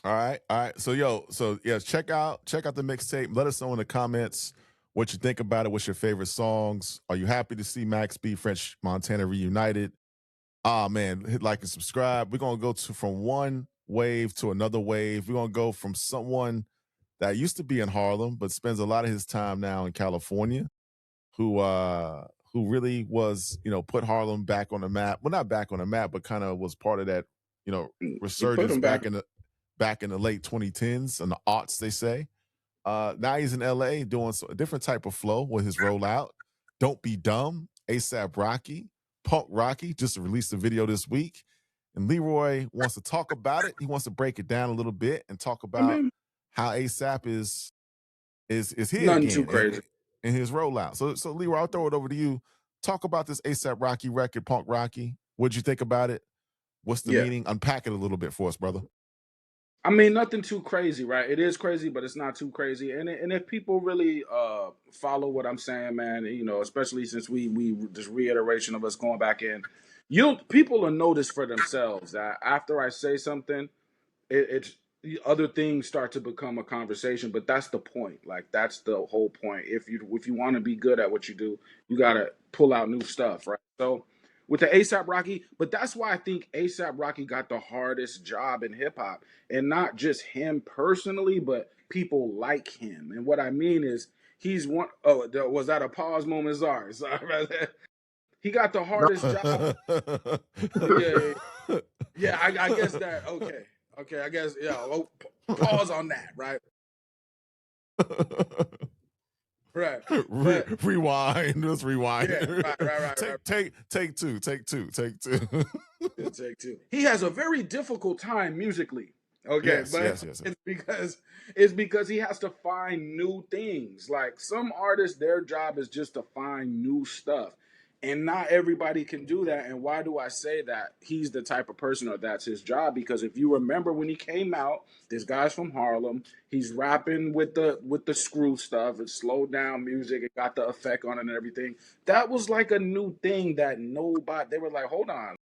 All right. So yeah, check out the mixtape. Let us know in the comments what you think about it. What's your favorite songs? Are you happy to see Max B, French Montana reunited? Man, hit like and subscribe. We're gonna go from one wave to another wave. We're gonna go from someone that used to be in Harlem but spends a lot of his time now in California, who really was, you know, put Harlem back on the map. Well, not back on the map, but kind of was part of that, you know, You put resurgence him back in the late 2010s and the aughts, they say. Now he's in LA doing a different type of flow with his rollout. Don't Be Dumb, ASAP Rocky, Punk Rocky just released a video this week. And Leroy wants to talk about it. He wants to break it down a little bit and talk about how ASAP is here nothing again too crazy. in his rollout. So Leroy, I'll throw it over to you. Talk about this ASAP Rocky record, Punk Rocky. What'd you think about it? What's the meaning? Unpack it a little bit for us, brother. I mean, nothing too crazy, right? It is crazy, but it's not too crazy. And if people really follow what I'm saying, man, you know, especially since we this reiteration of us going back in, people will notice for themselves that after I say something, it's other things start to become a conversation. But that's the point. Like that's the whole point. If you want to be good at what you do, you gotta pull out new stuff, right? So with the ASAP Rocky, but that's why I think ASAP Rocky got the hardest job in hip hop, and not just him personally, but people like him. And what I mean is, he's one. Oh, was that a pause moment? Sorry, he got the hardest job. Yeah. I guess that. Okay. I guess Oh, pause on that, right? Right. Rewind. Let's rewind. Yeah, right. Take two. Take two. He has a very difficult time musically. Okay, Yes. it's because he has to find new things. Like some artists, their job is just to find new stuff. And not everybody can do that. And why do I say that? He's the type of person, or that's his job. Because if you remember when he came out, this guy's from Harlem. He's rapping with the screw stuff. It's slowed down music. It got the effect on it and everything. That was like a new thing that nobody. They were like, hold on,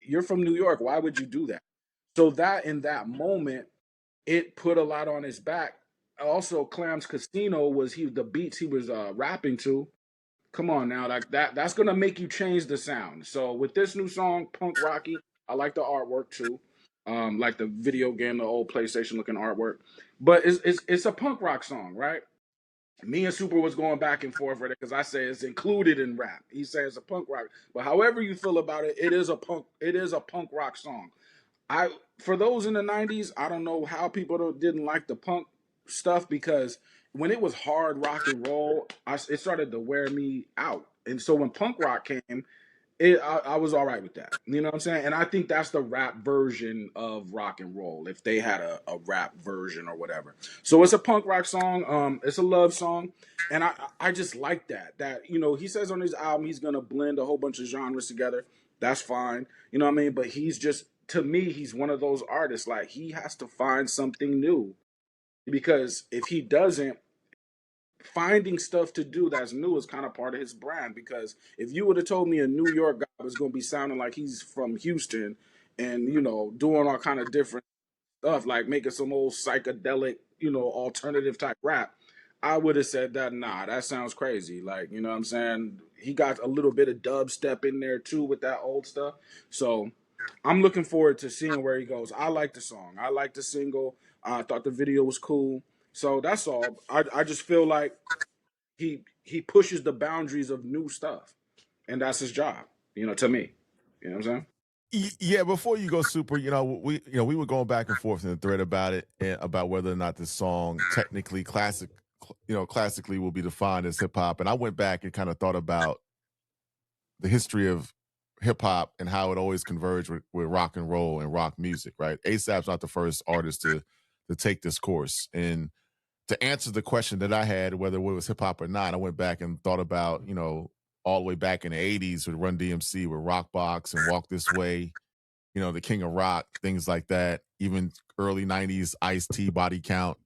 you're from New York. Why would you do that? So that in that moment, it put a lot on his back. Also, Clams Casino was the beats he was rapping to. Come on now, like that's gonna make you change the sound. So with this new song, Punk Rocky, I like the artwork too. Like the video game, the old PlayStation looking artwork. But it's a punk rock song, right? Me and Super was going back and forth with it because I say it's included in rap. He says it's a punk rock. But however you feel about it, it is a punk rock song. For those in the 90s, I don't know how people didn't like the punk stuff, because when it was hard rock and roll, it started to wear me out. And so when punk rock came, I was all right with that. You know what I'm saying? And I think that's the rap version of rock and roll, if they had a rap version or whatever. So it's a punk rock song. It's a love song. And I just like that. That, you know, he says on his album he's gonna blend a whole bunch of genres together. That's fine. You know what I mean? But he's just, to me, he's one of those artists. Like, he has to find something new. Because if he doesn't, finding stuff to do that's new is kind of part of his brand. Because if you would have told me a New York guy was going to be sounding like he's from Houston and, you know, doing all kind of different stuff, like making some old psychedelic, you know, alternative type rap, I would have said that, nah, that sounds crazy. Like, you know what I'm saying? He got a little bit of dubstep in there too with that old stuff. So I'm looking forward to seeing where he goes. I like the song. I like the single. I thought the video was cool. So that's all. I just feel like he pushes the boundaries of new stuff, and that's his job. You know, to me. You know what I'm saying? Yeah, before you go, Super, we were going back and forth in the thread about it, and about whether or not this song technically classically will be defined as hip hop. And I went back and kind of thought about the history of hip hop and how it always converged with rock and roll and rock music, right? ASAP's not the first artist to take this course. And to answer the question that I had, whether it was hip hop or not, I went back and thought about, all the way back in the 80s with Run DMC, with Rockbox and Walk This Way, the King of Rock, things like that. Even early 90s, Ice-T, Body Count.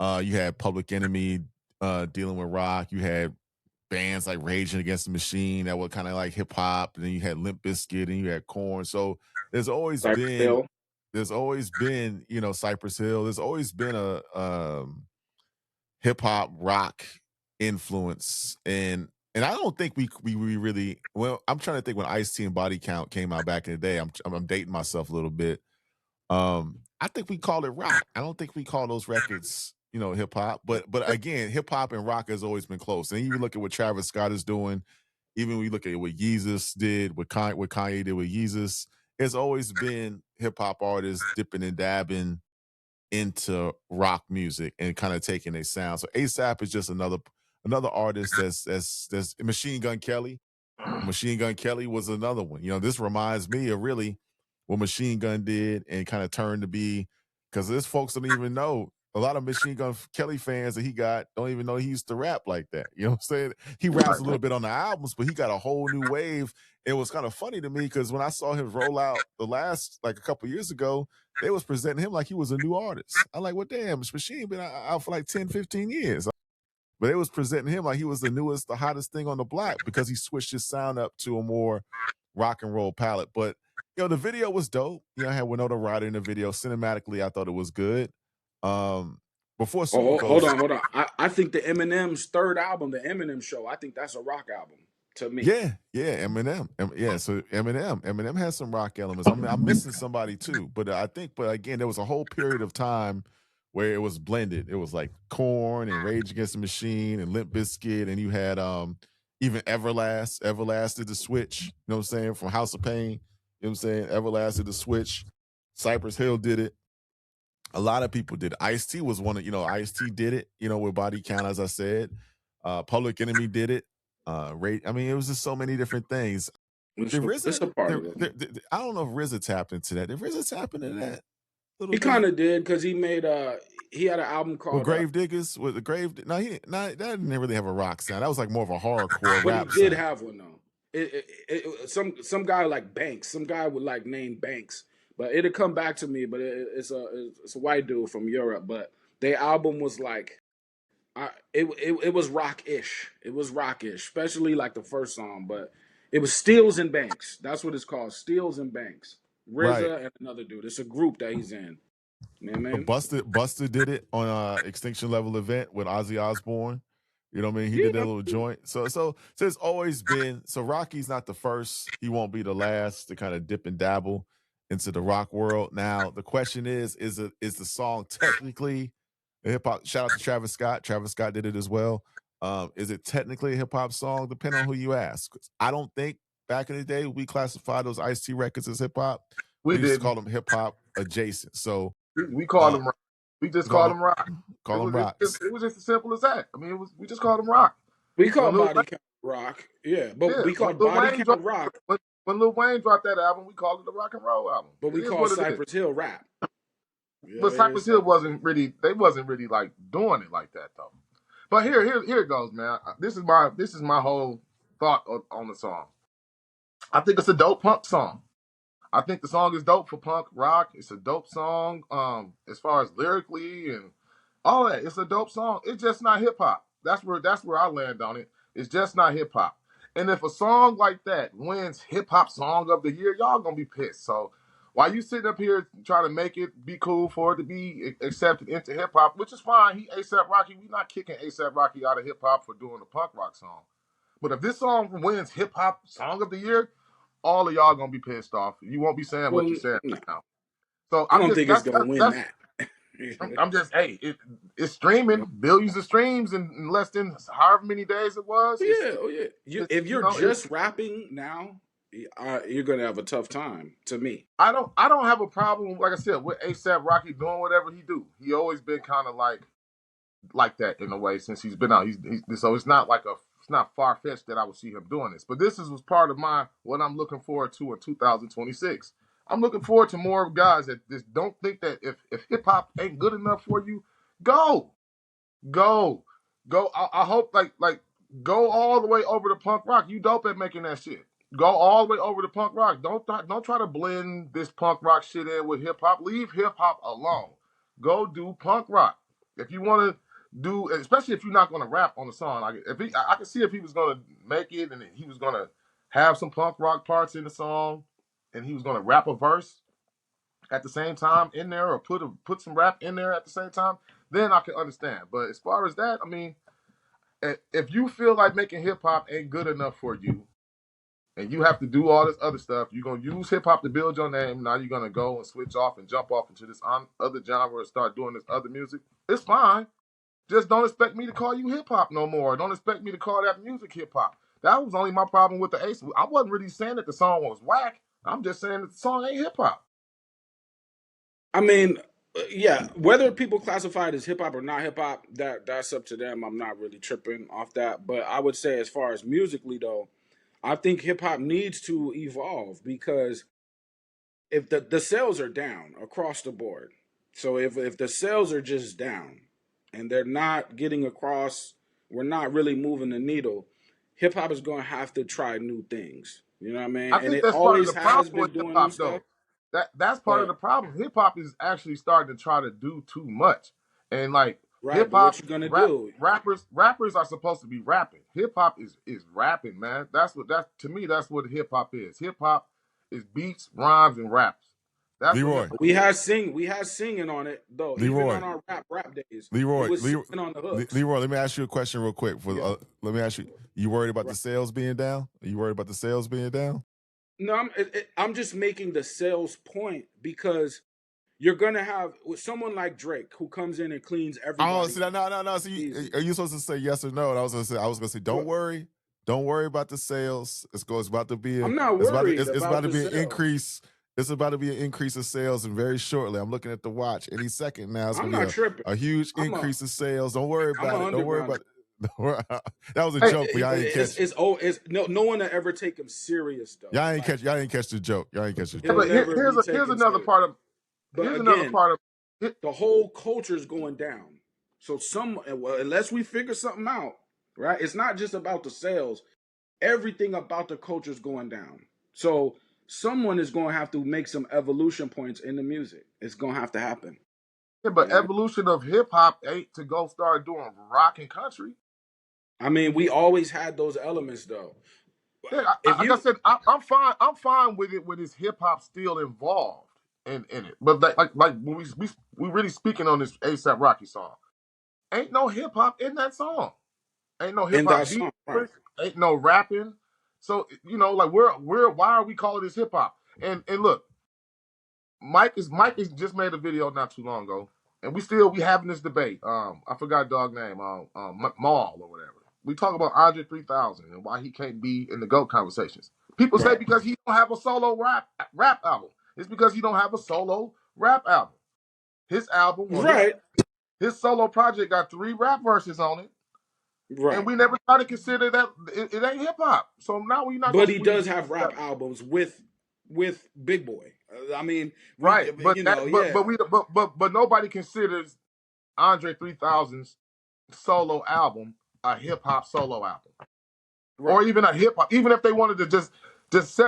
You had Public Enemy dealing with rock. You had bands like Rage Against the Machine that were kind of like hip hop, and then you had Limp Bizkit and you had Korn. So there's always Cypress been, Hill. Cypress Hill. There's always been a hip hop rock influence, and I don't think we really, well. I'm trying to think when Ice-T and Body Count came out back in the day. I'm dating myself a little bit. I think we call it rock. I don't think we call those records, hip hop. But again, hip hop and rock has always been close. And even look at what Travis Scott is doing. Even when we look at what Yeezus did, what Kanye did with Yeezus, it's always been hip hop artists dipping and dabbing into rock music and kind of taking a sound. So ASAP is just another artist that's Machine Gun Kelly. Machine Gun Kelly was another one. This reminds me of really what Machine Gun did and kind of turned to be, because this folks don't even know. A lot of Machine Gun Kelly fans that he got don't even know he used to rap like that. You know what I'm saying? He raps a little bit on the albums, but he got a whole new wave. It was kind of funny to me because when I saw him roll out the last, like a couple years ago, they was presenting him like he was a new artist. I'm like, well, damn, Machine been out for like 10, 15 years. But they was presenting him like he was the newest, the hottest thing on the block because he switched his sound up to a more rock and roll palette. But, the video was dope. I had Winona Ryder in the video. Cinematically, I thought it was good. Before Super goes... Hold on. I think the Eminem's third album, the Eminem Show, I think that's a rock album to me. Yeah, Eminem. So Eminem has some rock elements. I'm missing somebody too, but again, there was a whole period of time where it was blended. It was like Korn and Rage Against the Machine and Limp Bizkit, and you had even Everlast. Everlast did the switch. You know what I'm saying? From House of Pain. You know what I'm saying? Everlast did the switch. Cypress Hill did it. A lot of people did. Ice-T was one of, Ice-T did it, with Body Count, as I said. Public Enemy did it. I mean, it was just so many different things. It's a part of it. I don't know if RZA tapped into that. Did RZA tap into that? He kind of did, because he made he had an album called with Grave Diggers. With the Grave, that didn't really have a rock sound. That was like more of a hardcore rap. But he did have one though. Some guy like Banks, some guy would like name Banks, but it'll come back to me. But it's a white dude from Europe. But their album was like, it was rock-ish. It was rock-ish, especially like the first song. But it was Steels and Banks. That's what it's called, Steels and Banks. RZA and another dude. It's a group that he's in. You know what I mean? Buster did it on Extinction Level Event with Ozzy Osbourne. You know what I mean? He did that little joint. So it's always been. So Rocky's not the first. He won't be the last to kind of dip and dabble into the rock world. Now the question is the song technically a hip hop? Shout out to Travis Scott. Travis Scott did it as well. Is it technically a hip hop song? Depending on who you ask. I don't think back in the day we classified those Ice-T records as hip hop. We used to call them hip hop adjacent. So we call them rock. We just call them rock. Call them rock. It was just as simple as that. I mean, we just called them rock. We call Body Count rock. Yeah, but Yeah, we call when Lil body Wayne count dropped rock, when Lil Wayne dropped that album, we called it a rock and roll album. but It we is call what it is. Cypress Hill rap. You But ever hear Cypress Hill Cypress? wasn't really like doing it like that though. But here it goes, man. This is my whole thought on the song. I think it's a dope punk song. I think the song is dope for punk rock. It's a dope song. As far as lyrically and all that, it's a dope song. It's just not hip hop. That's where I land on it. It's just not hip hop. And if a song like that wins hip hop song of the year, y'all gonna be pissed. So while you sitting up here trying to make it be cool for it to be accepted into hip hop, which is fine. He ASAP Rocky. We not kicking ASAP Rocky out of hip hop for doing a punk rock song. But if this song wins hip hop song of the year, all of y'all gonna be pissed off. You won't be saying what Well, you're saying no, right now. So I I'm don't just think it's gonna win that's that. I'm just hey, it's streaming billions of streams in less than however many days it was. Oh yeah. It's If you you're know it. just rapping now, you're gonna have a tough time. To me, I don't have a problem, like I said, with ASAP Rocky doing whatever he do. He always been kind of like that in a way since he's been out. He's so it's not like it's not far fetched that I would see him doing this. But was part of what I'm looking forward to in 2026. I'm looking forward to more guys that just don't think that if hip hop ain't good enough for you, go. Go, go. I hope like go all the way over to punk rock. You dope at making that shit. Go all the way over to punk rock. Don't try to blend this punk rock shit in with hip hop. Leave hip hop alone. Go do punk rock. If you want to do, especially if you're not going to rap on the song. Like if I can see if he was going to make it and he was going to have some punk rock parts in the song, and he was going to rap a verse at the same time in there, or put some rap in there at the same time, then I can understand. But as far as that, I mean, if you feel like making hip hop ain't good enough for you, and you have to do all this other stuff, you're gonna use hip hop to build your name. Now you're gonna go and switch off and jump off into this other genre and start doing this other music. It's fine. Just don't expect me to call you hip hop no more. Don't expect me to call that music hip hop. That was only my problem with the Ace. I wasn't really saying that the song was whack. I'm just saying that the song ain't hip hop. I mean, yeah, whether people classify it as hip hop or not hip hop, that's up to them. I'm not really tripping off that. But I would say, as far as musically though, I think hip hop needs to evolve because if the sales are down across the board, so if the sales are just down and they're not getting across, we're not really moving the needle. Hip hop is going to have to try new things. You know what I mean? I And think it that's part of always the has problem been with hip doing new hop, stuff. though. That's part of the But problem. Hip hop is actually starting to try to do too much, and like right, hip but what hop you gonna do? rappers are supposed to be rapping. Hip hop is rapping, man. That's to me. That's what hip hop is. Hip hop is beats, rhymes, and raps. That's what hip Leroy, hop. We had singing on it though. Even Leroy, on our rap days, it Leroy, was Leroy, singing on the hooks. Leroy. Let me ask you a question real quick. Yeah. Let me ask you: you worried about the Right. sales being down? Are you worried about the sales being down? No, I'm just making the sales point because you're gonna have with someone like Drake who comes in and cleans Oh, everybody see that? No. See, easy. are you supposed to say yes or no? And I was gonna say, What? don't worry about the sales. It's about to be I'm not worried it's about about to the be an sales. increase. It's about to be an increase of sales, and very shortly, I'm looking at the watch. Any second now, it's I'm gonna be not tripping. a huge I'm a increase of sales. Don't worry I'm a about it. Don't worry underground. about it. Don't worry. That was a Hey, joke, but y'all ain't catch. It's no one to ever take him serious though. Like Y'all ain't catch the joke. Y'all ain't catch the yeah, he'll joke. but never be here's taken another serious. part of But here's another again, part of it. the whole culture's going down. So well, unless we figure something out, right? It's not just about the sales. Everything about the culture is going down. So someone is going to have to make some evolution points in the music. It's going to have to happen. Yeah, You but know? evolution of hip hop ain't to go start doing rock and country. I mean, we always had those elements though. Yeah, If like I you said, I'm fine. I'm fine with it when it's hip hop still involved in it. But like when we really speaking on this ASAP Rocky song, ain't no hip hop in that song. Ain't no hip in that hop beat. song, right? Ain't no rapping. So like we're why are we calling this hip hop? And look, Mike is just made a video not too long ago, and we having this debate. I forgot dog name. Maul or whatever. We talk about Andre 3000 and why he can't be in the GOAT conversations. People say Right. because he don't have a solo rap album. It's because he don't have a solo rap album. His album or Right. his solo project got 3 rap verses on it. Right. and we never try to consider that it ain't hip hop. So now we're not gonna But he squeeze does have that. rap albums with Big Boy. I mean, we Right, but that yeah. but nobody considers Andre 3000's solo album a hip hop solo album, or Right. even a hip hop. Even if they wanted to just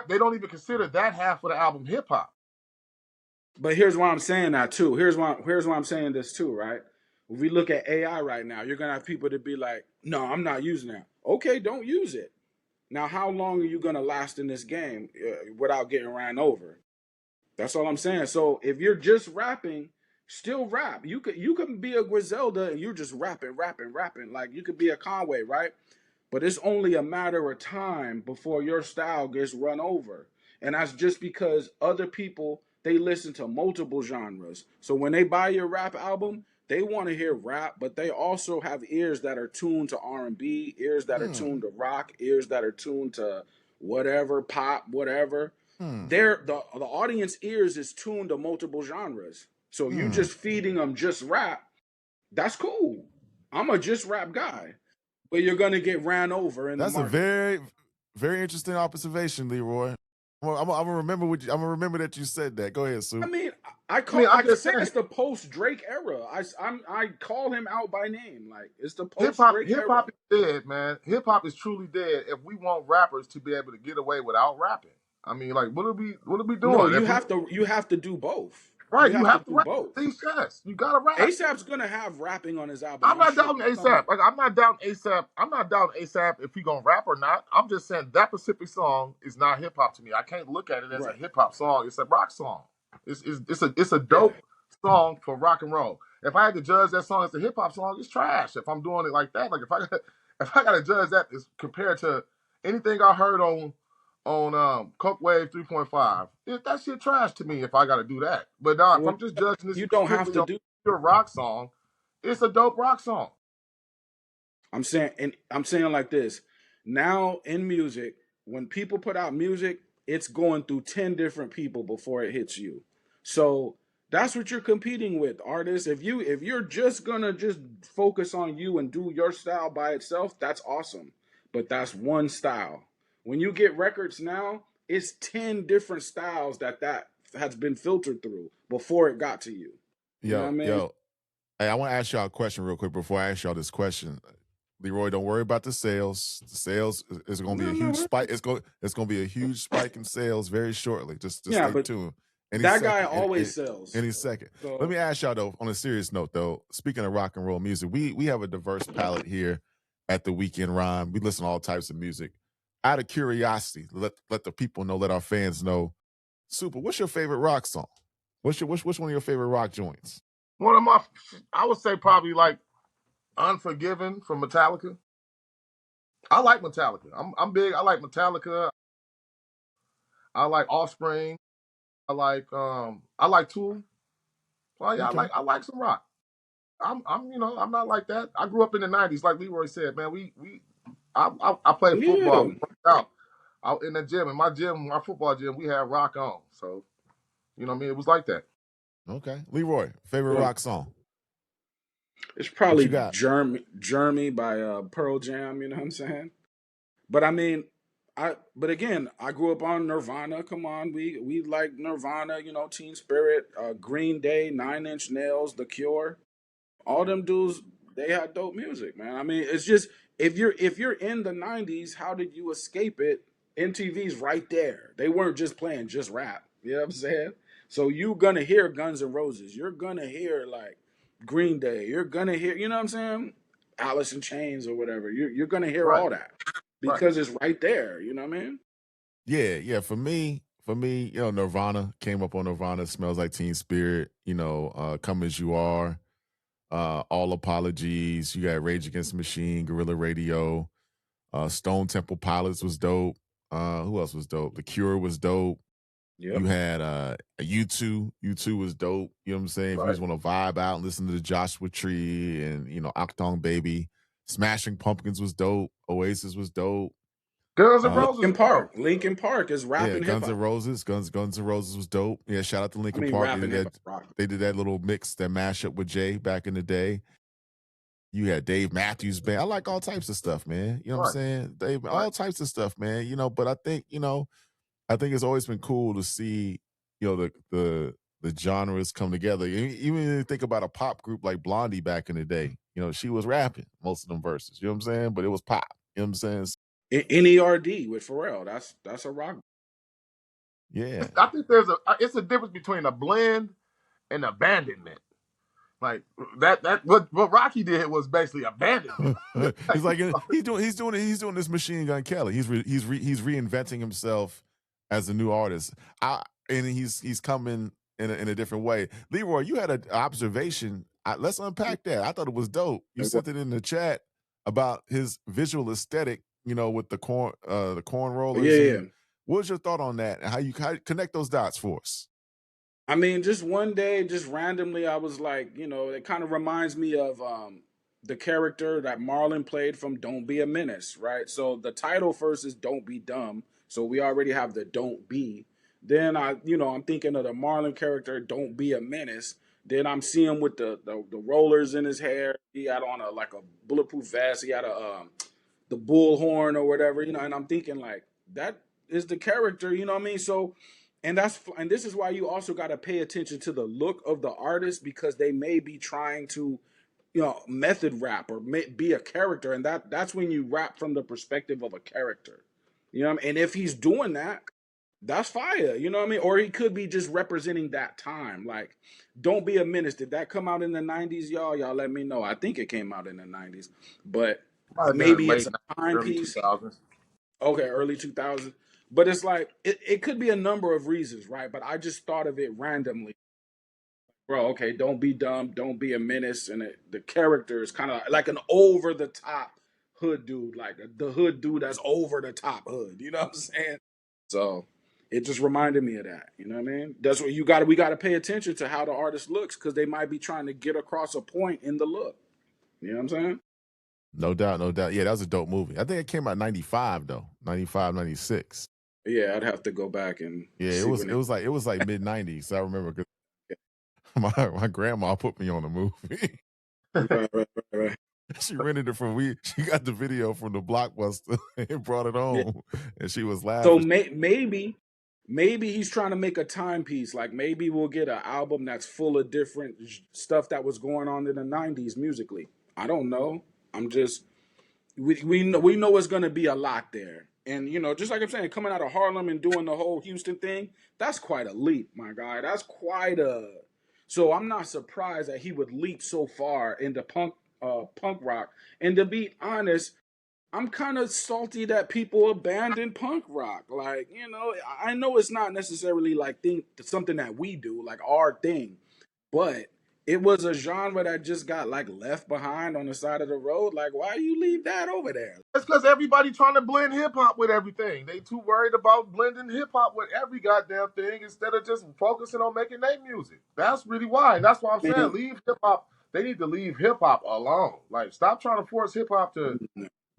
they don't even consider that half of the album hip hop. But here's why I'm saying that too. Here's why I'm saying this too, right? If we look at AI right now, you're gonna have people to be like, "No, I'm not using that." Okay, don't use it. Now, how long are you gonna last in this game without getting ran over? That's all I'm saying. So if you're just rapping, still rap. You could be a Griselda and you're just rapping. Like you could be a Conway, right? But it's only a matter of time before your style gets run over. And that's just because other people they listen to multiple genres. So when they buy your rap album, they want to hear rap, but they also have ears that are tuned to R&B, ears that are Hmm. tuned to rock, ears that are tuned to whatever, pop, whatever. Hmm. The audience ears is tuned to multiple genres. So you Hmm. just feeding them just rap, that's cool. I'm a just rap guy, but you're gonna get ran over in the That's a market. very, very interesting observation, Leroy. Well, I'm gonna remember I'm gonna remember that you said that. Go ahead, I Sue. mean, I mean, I'm I just say saying, it's the post Drake era. I call him out by name. Like it's the hip post hop Drake hip era. hop is dead, man. Hip hop is truly dead. If we want rappers to be able to get away without rapping, I mean, like, what are we No, doing? If we you have to do both. right, You you have to have to do rap. both. These chess, you gotta rap. ASAP's gonna have rapping on his album. I'm I'm not sure. doubting Come ASAP. on. Like, I'm not doubting ASAP. I'm not doubting ASAP if he gonna rap or not. I'm just saying that specific song is not hip hop to me. I can't look at it as a Right. hip hop song. It's a rock song. It's a Yeah. dope song for rock and roll. If I had to judge that song as a hip hop song, it's trash. If I'm doing it like that, like if I gotta judge that as compared to anything I heard on Coke Wave 3.5, that shit trash to me. If I gotta do that, but now if Well, I'm just judging this you don't have strictly to on do. pure rock song, it's a dope rock song. I'm saying like this. Now in music, when people put out music, it's going through 10 different people before it hits you. So that's what you're competing with, artists. If you're just gonna just focus on you and do your style by itself, that's awesome. But that's one style. When you get records now, it's 10 different styles that has been filtered through before it got to you. You know what I Yo, mean? yo. Hey, I want to ask y'all a question real quick before I ask y'all this question. Leroy, don't worry about the sales. The sales is going to be No, a no. huge spike. It's going to be a huge spike in sales very shortly. Just Yeah, stay but tuned. Any that guy second, always sells. any second. Let So me ask y'all though. On a serious note, though, speaking of rock and roll music, we have a diverse palette here at the Weekend Rhyme. We listen to all types of music. Out of curiosity, let the people know, let our fans know. Super, what's your favorite rock song? What's one of your favorite rock joints? One of my, I would say probably like Unforgiven from Metallica. I like Metallica. I'm big. I like Metallica. I like Offspring. I like Tool. Well, yeah, Okay. I like some rock. I'm not like that. I grew up in the '90s, like Leroy said. Man, I played football. yeah, We worked out in the gym. In my gym, my football gym, we had rock on. So you know what I mean. It was like that. Okay. Leroy, favorite so rock song? it's What you probably got? Jeremy by Pearl Jam. You know what I'm saying? But I mean, but again, I grew up on Nirvana. Come on, we like Nirvana. You know, Teen Spirit, Green Day, Nine Inch Nails, The Cure. All them dudes, they had dope music, man. I mean, it's just if you're in the '90s, how did you escape it? MTV's right there. They weren't just playing just rap. You know what I'm saying? So you gonna hear Guns N' Roses. You're gonna hear like Green Day. You're gonna hear, you know what I'm saying? Alice in Chains or whatever. You're gonna hear Right. all that Right. because it's right there. You know what I mean? Yeah. For me, Nirvana came up on Nirvana. Smells Like Teen Spirit. Come as You Are. All Apologies. You got Rage Against the Machine, Gorilla Radio. Stone Temple Pilots was dope. Who else was dope? The Cure was dope. You Yep. had U2. U2 was dope. You know what I'm saying? If you Right. just want to vibe out and listen to the Joshua Tree and Octong Baby. Smashing Pumpkins was dope. Oasis was dope. Guns N' Uh, Roses is dope. Lincoln Park is yeah, rapping hip Guns N' hop. Roses. Guns N' Roses was dope. Yeah, shout out to I Lincoln mean, Park. rapping hip hop rock. They did that little mix, that mashup with Jay back in the day. You had Dave Matthews Band. I like all types of stuff, man. You know what I'm Right, saying? Dave, right. all types of stuff, man. But I think it's always been cool to see, the genres come together. Even if you think about a pop group like Blondie back in the day, she was rapping most of them verses. You know what I'm saying? But it was pop. You know what I'm saying? NERD with Pharrell. That's a rock. Yeah. I think it's a difference between a blend and abandonment. Like that what Rocky did was basically abandonment. He's like he's doing this Machine Gun Kelly. He's reinventing himself as a new artist. And he's coming in a different way. Leroy, you had an observation. Let's unpack that. I thought it was dope. You sent it in the chat about his visual aesthetic. With the corn rollers. Yeah. And what's your thought on that? And how you connect those dots for us? I mean, just one day, just randomly, I was like, it kind of reminds me of the character that Marlon played from Don't Be a Menace, right? So the title first is Don't Be Dumb. So we already have the Don't Be. Then I'm thinking of the Marlon character, Don't Be a Menace. Then I'm seeing him with the rollers in his hair. He had on a bulletproof vest. He had the bullhorn or whatever, and I'm thinking like that is the character, you know what I mean? So and this is why you also got to pay attention to the look of the artist, because they may be trying to method rap or be a character, and that's when you rap from the perspective of a character, you know what I mean? And if he's doing that, that's fire, you know what I mean? Or he could be just representing that time. Like, Don't Be a Menace, did that come out in the 90s, y'all let me know. I think it came out in the 90s, but Probably done maybe late it's a 90s, early timepiece. 2000s. Okay, early 2000s. But it's like it could be a number of reasons, right? But I just thought of it randomly. Bro, okay, don't be dumb, don't be a menace, and the character is kind of like an over the top hood dude, like the hood dude that's over the top hood. You know what I'm saying? So it just reminded me of that. You know what I mean? That's what we got to pay attention to how the artist looks, because they might be trying to get across a point in the look. You know what I'm saying? No doubt, no doubt. Yeah, that was a dope movie. I think it came out 95 though. 95, 96. Yeah, I'd have to go back and Yeah, it see was when it was like mid 90s. I remember 'cause my grandma put me on the movie. Right. She rented it she got the video from the Blockbuster and brought it Yeah. home, and she was So laughing. maybe he's trying to make a timepiece. Like, maybe we'll get an album that's full of different stuff that was going on in the 90s musically. I don't know. I'm just we know it's gonna be a lot there. And just like I'm saying, coming out of Harlem and doing the whole Houston thing, that's quite a leap, my guy. That's quite a so I'm not surprised that he would leap so far into punk rock. And to be honest, I'm kind of salty that people abandon punk rock. Like, I know it's not necessarily like something that we do, like our thing, but it was a genre that just got like left behind on the side of the road. Like, why you leave that over there? It's because everybody trying to blend hip hop with everything. They too worried about blending hip hop with every goddamn thing instead of just focusing on making their music. That's really why. And that's why I'm I saying mean, leave hip hop. They need to leave hip hop alone. Like, stop trying to force hip hop to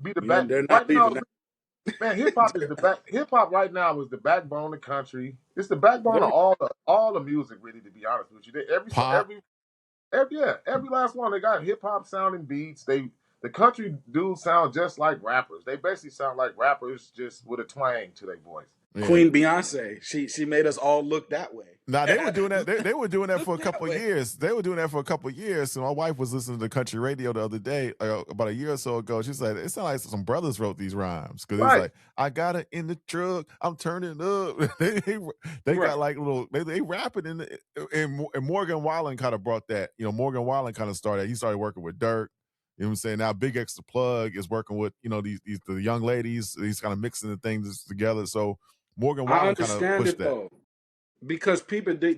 be the back. they're not Right leaving now, that. man, hip hop is the back. Hip hop right now is the backbone of the country. It's the backbone of all the music. Really, to be honest with you, Pop. every last one. They got hip hop sounding beats. The country dudes sound just like rappers. They basically sound like rappers, just with a twang to their voice. Yeah. Queen Beyonce, she made us all look that way. Now they were doing that. They were doing that for a Look couple that of way. years. They were doing that for a couple of years. So my wife was listening to country radio the other day, about a year or so ago. She said it sounded like some brothers wrote these rhymes, because it's Right. like, I got it in the truck, I'm turning up. they Right. got like little they rapping and Morgan Wallen kind of brought that. Morgan Wallen kind of started. He started working with Dirk. You know what I'm saying? Now Big X the Plug is working with these the young ladies. He's kind of mixing the things together. So Morgan I Wallen kind of understand pushed it that. though, because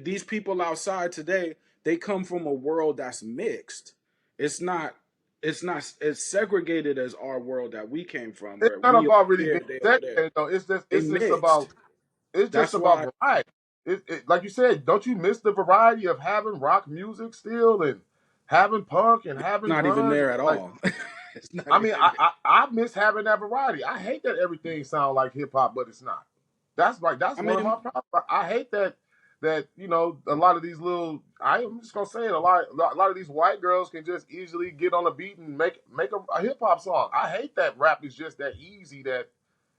these people outside today, they come from a world that's mixed. It's not as segregated as our world that we came from, It's where not we over about really here, being they over there. segregated though. They mixed. It's just That's about why variety. Like you said, don't you miss the variety of having rock music still and having punk and it's having not even grunge? there at Like, all. It's not I mean, even there. I miss having that variety. I hate that everything sounds like hip hop, but it's not. That's right. That's I one of mean, my problems. I hate that that a lot of these I'm just gonna say it, a lot of these white girls can just easily get on a beat and make a hip hop song. I hate that rap is just that easy that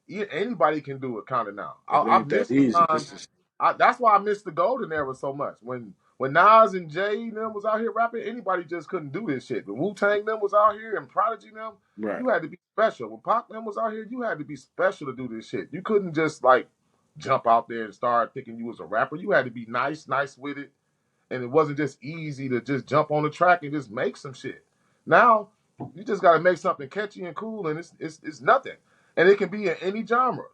anybody can do it kind of now. It I ain't that miss the easy. time. That's why I miss the golden era so much. When Nas and Jay and them was out here rapping, anybody just couldn't do this shit. When Wu-Tang them was out here and Prodigy them, Right. you had to be special. When Pac them was out here, you had to be special to do this shit. You couldn't just like jump out there and start thinking you was a rapper. You had to be nice with it. And it wasn't just easy to just jump on the track and just make some shit. Now, you just gotta make something catchy and cool, and it's nothing. And it can be in any genre.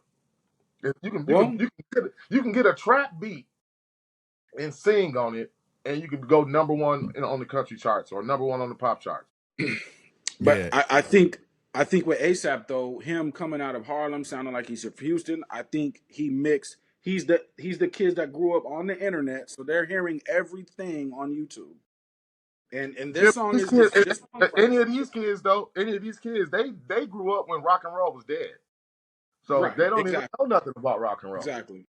You can get a trap beat and sing on it, and you can go number one on the country charts or number one on the pop charts. But Yeah. I think with ASAP though, him coming out of Harlem sounding like he's from Houston, I think he mixed. He's the kids that grew up on the internet, so they're hearing everything on YouTube. And this song is just Any of these kids, they grew up when rock and roll was dead. So right, they don't even exactly. know nothing about rock and roll. Exactly.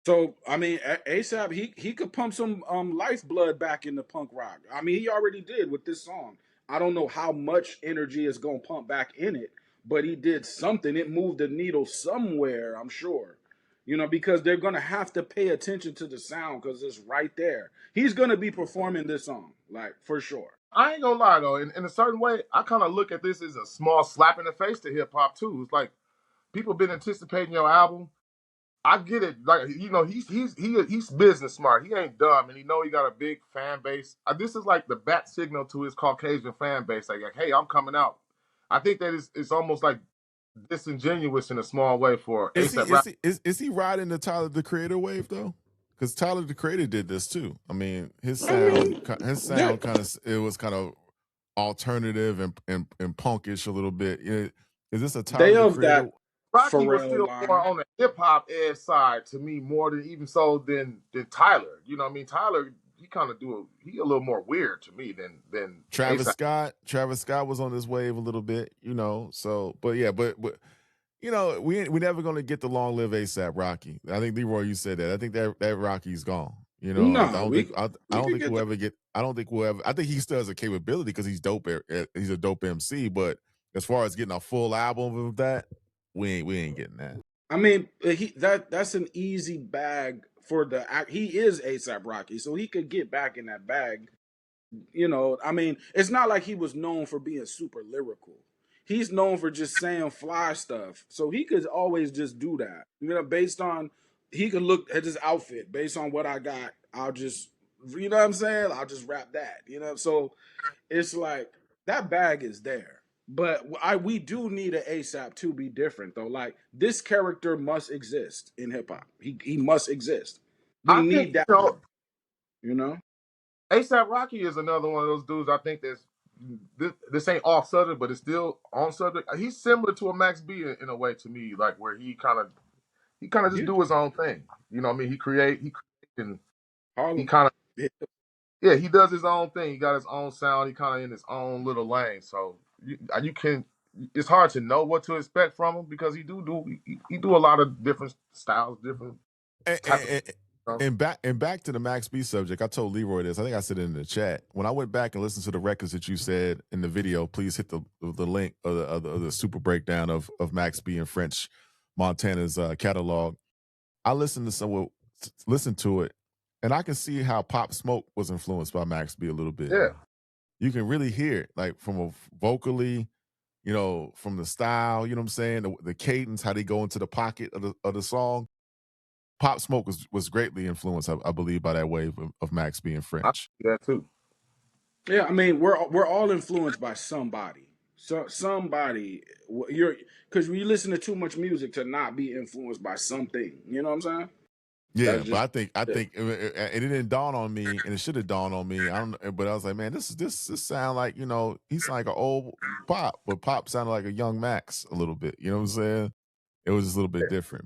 So I mean, ASAP he could pump some lifeblood back into punk rock. I mean, he already did with this song. I don't know how much energy is gonna pump back in it, but he did something. It moved the needle somewhere, I'm sure. Because they're gonna have to pay attention to the sound because it's right there. He's gonna be performing this song, like for sure. I ain't gonna lie though, in a certain way, I kind of look at this as a small slap in the face to hip hop too. It's like people been anticipating your album. I get it. Like he's business smart. He ain't dumb, and he know he got a big fan base. This is like the bat signal to his Caucasian fan base. Like, hey, I'm coming out. I think that it's almost like disingenuous in a small way for ASAP. Is he riding the Tyler the Creator wave though? Because Tyler the Creator did this too. I mean, his sound kind of it was kind of alternative and punkish a little bit. Is this a Tyler the Creator? Rocky was still more on the hip hop edge side to me, more than even so than Tyler. You know what I mean? Tyler, he kind of he a little more weird to me than Travis A$AP. Scott. Travis Scott was on this wave a little bit, So, but yeah, but we never gonna get the long live ASAP Rocky. I think Leroy, you said that. I think that Rocky's gone. No, I don't think we'll ever get. I don't think we'll ever. I think he still has a capability because he's dope. He's a dope MC. But as far as getting a full album of that, we ain't getting that. I mean, that's an easy bag for the act. He is ASAP Rocky, so he could get back in that bag. I mean, it's not like he was known for being super lyrical. He's known for just saying fly stuff. So he could always just do that. Based on he could look at his outfit based on what I got. I'll just what I'm saying? I'll just rap that. So it's like that bag is there. But we do need an ASAP to be different though. Like this character must exist in hip hop. He must exist. We need that. ASAP Rocky is another one of those dudes. I think this ain't off subject, but it's still on subject. He's similar to a Max B in a way to me, like where he kind of just do his own thing. You know what I mean? He create and he kind of he does his own thing. He got his own sound. He kind of in his own little lane. So you can. It's hard to know what to expect from him because he do a lot of different styles, different. And back to the Max B subject, I told Leroy this. I think I said it in the chat. When I went back and listened to the records that you said in the video, please hit the link of the super breakdown of Max B and French Montana's catalog. I listened to it, and I can see how Pop Smoke was influenced by Max B a little bit. Yeah, you can really hear it, like from vocally, from the style. You know what I'm saying? The cadence, how they go into the pocket of the song. Pop Smoke was greatly influenced, I believe, by that wave of Max B and French. I see that too. Yeah, I mean, we're all influenced by somebody. So somebody, because we listen to too much music to not be influenced by something. You know what I'm saying? Yeah, but I think it didn't dawn on me, and it should have dawned on me. I don't, but I was like, man, this sound like he's like an old Pop, but Pop sounded like a young Max a little bit. You know what I'm saying? It was just a little bit different.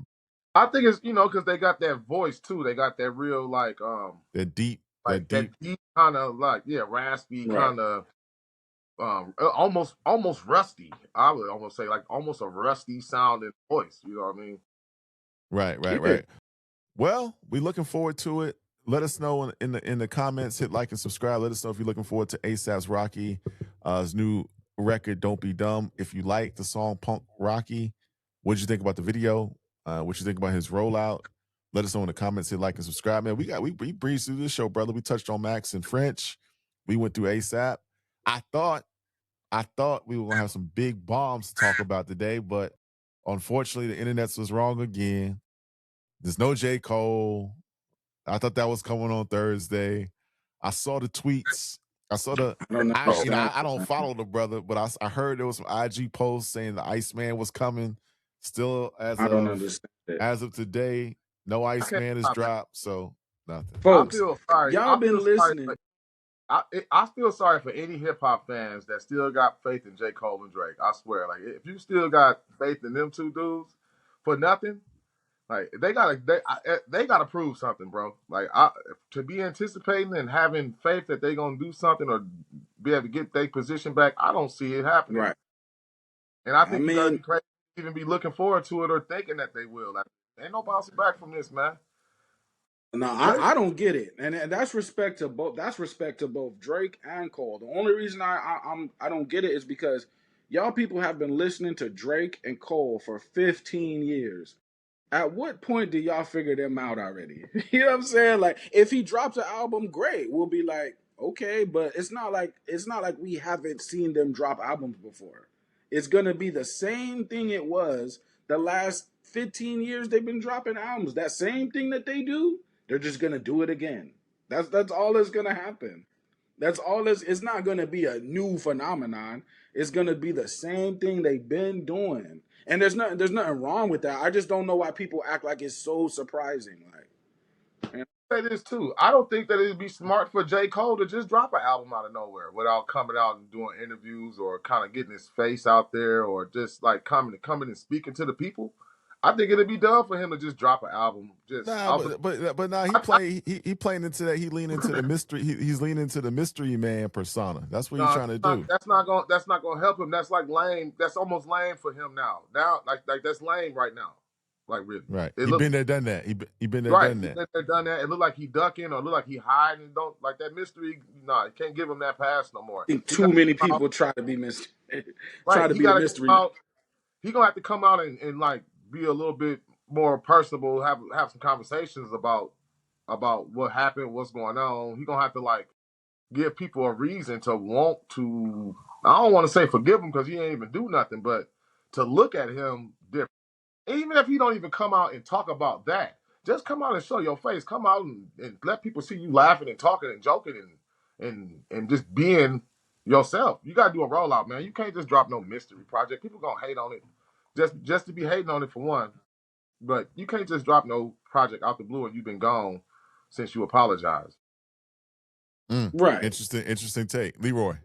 I think it's because they got that voice too. They got that real that deep kind of raspy kind of almost rusty. I would almost say like almost a rusty sounding voice. You know what I mean? Right. Well, we're looking forward to it. let us know in the comments. Hit like and subscribe. Let us know if you're looking forward to ASAP's Rocky, his new record, Don't Be Dumb. If you like the song Punk Rocky, what did you think about the video? What you think about his rollout? Let us know in the comments. Hit like and subscribe, man. We breezed through this show, brother. We touched on Max and French. We went through ASAP. I thought we were gonna have some big bombs to talk about today, but unfortunately, the internet was wrong again. There's no J.Cole. I thought that was coming on Thursday. I saw the tweets. I saw I don't understand. I don't follow the brother, but I heard there was some IG posts saying the Iceman was coming. Still, I don't understand it. as of today, no I can't Iceman is stop it. dropped. So nothing. Folks, I feel sorry. y'all I been feel sorry listening. for- I feel sorry for any hip hop fans that still got faith in J. Cole and Drake. I swear, like if you still got faith in them two dudes for nothing, like they gotta prove something, bro. Like to be anticipating and having faith that they gonna do something or be able to get their position back, I don't see it happening. Right. And I think you gotta be crazy to even be looking forward to it or thinking that they will. Like ain't no bouncing back from this, man. No, I don't get it, and that's respect to both. That's respect to both Drake and Cole. The only reason I don't get it is because y'all people have been listening to Drake and Cole for 15 years. At what point do y'all figure them out already? You know what I'm saying? Like, if he drops an album, great. We'll be like, okay, but it's not like we haven't seen them drop albums before. It's gonna be the same thing it was the last 15 years they've been dropping albums. That same thing that they do, they're just gonna do it again. That's all that's gonna happen. That's all this. It's not gonna be a new phenomenon. It's gonna be the same thing they've been doing. And there's nothing wrong with that. I just don't know why people act like it's so surprising. Like, Say this too. I don't think that it'd be smart for J. Cole to just drop an album out of nowhere without coming out and doing interviews or kind of getting his face out there or just like coming and speaking to the people. I think it'd be dumb for him to just drop an album. But now he playing into that. He lean into the mystery. He's leaning into the mystery man persona. That's what he's trying to do. That's not gonna help him. That's like lame. That's almost lame for him now. Now, like that's lame right now. Like really, right? He been there, done that. He been there, right, done that. Been there, done that. It look like he ducking or look like he hiding. Don't like that mystery. No, you can't give him that pass no more. I think too many people try to be mystery. Right, try to be a mystery. He gonna have to come out and like be a little bit more personable. Have some conversations about what happened, what's going on. He gonna have to like give people a reason to want to. I don't want to say forgive him because he ain't even do nothing, but to look at him different. Even if you don't even come out and talk about that, just come out and show your face. Come out and let people see you laughing and talking and joking and just being yourself. You gotta do a rollout, man. You can't just drop no mystery project. People gonna hate on it just to be hating on it for one. But you can't just drop no project out the blue and you've been gone since you apologized. Right. Interesting take, Leroy.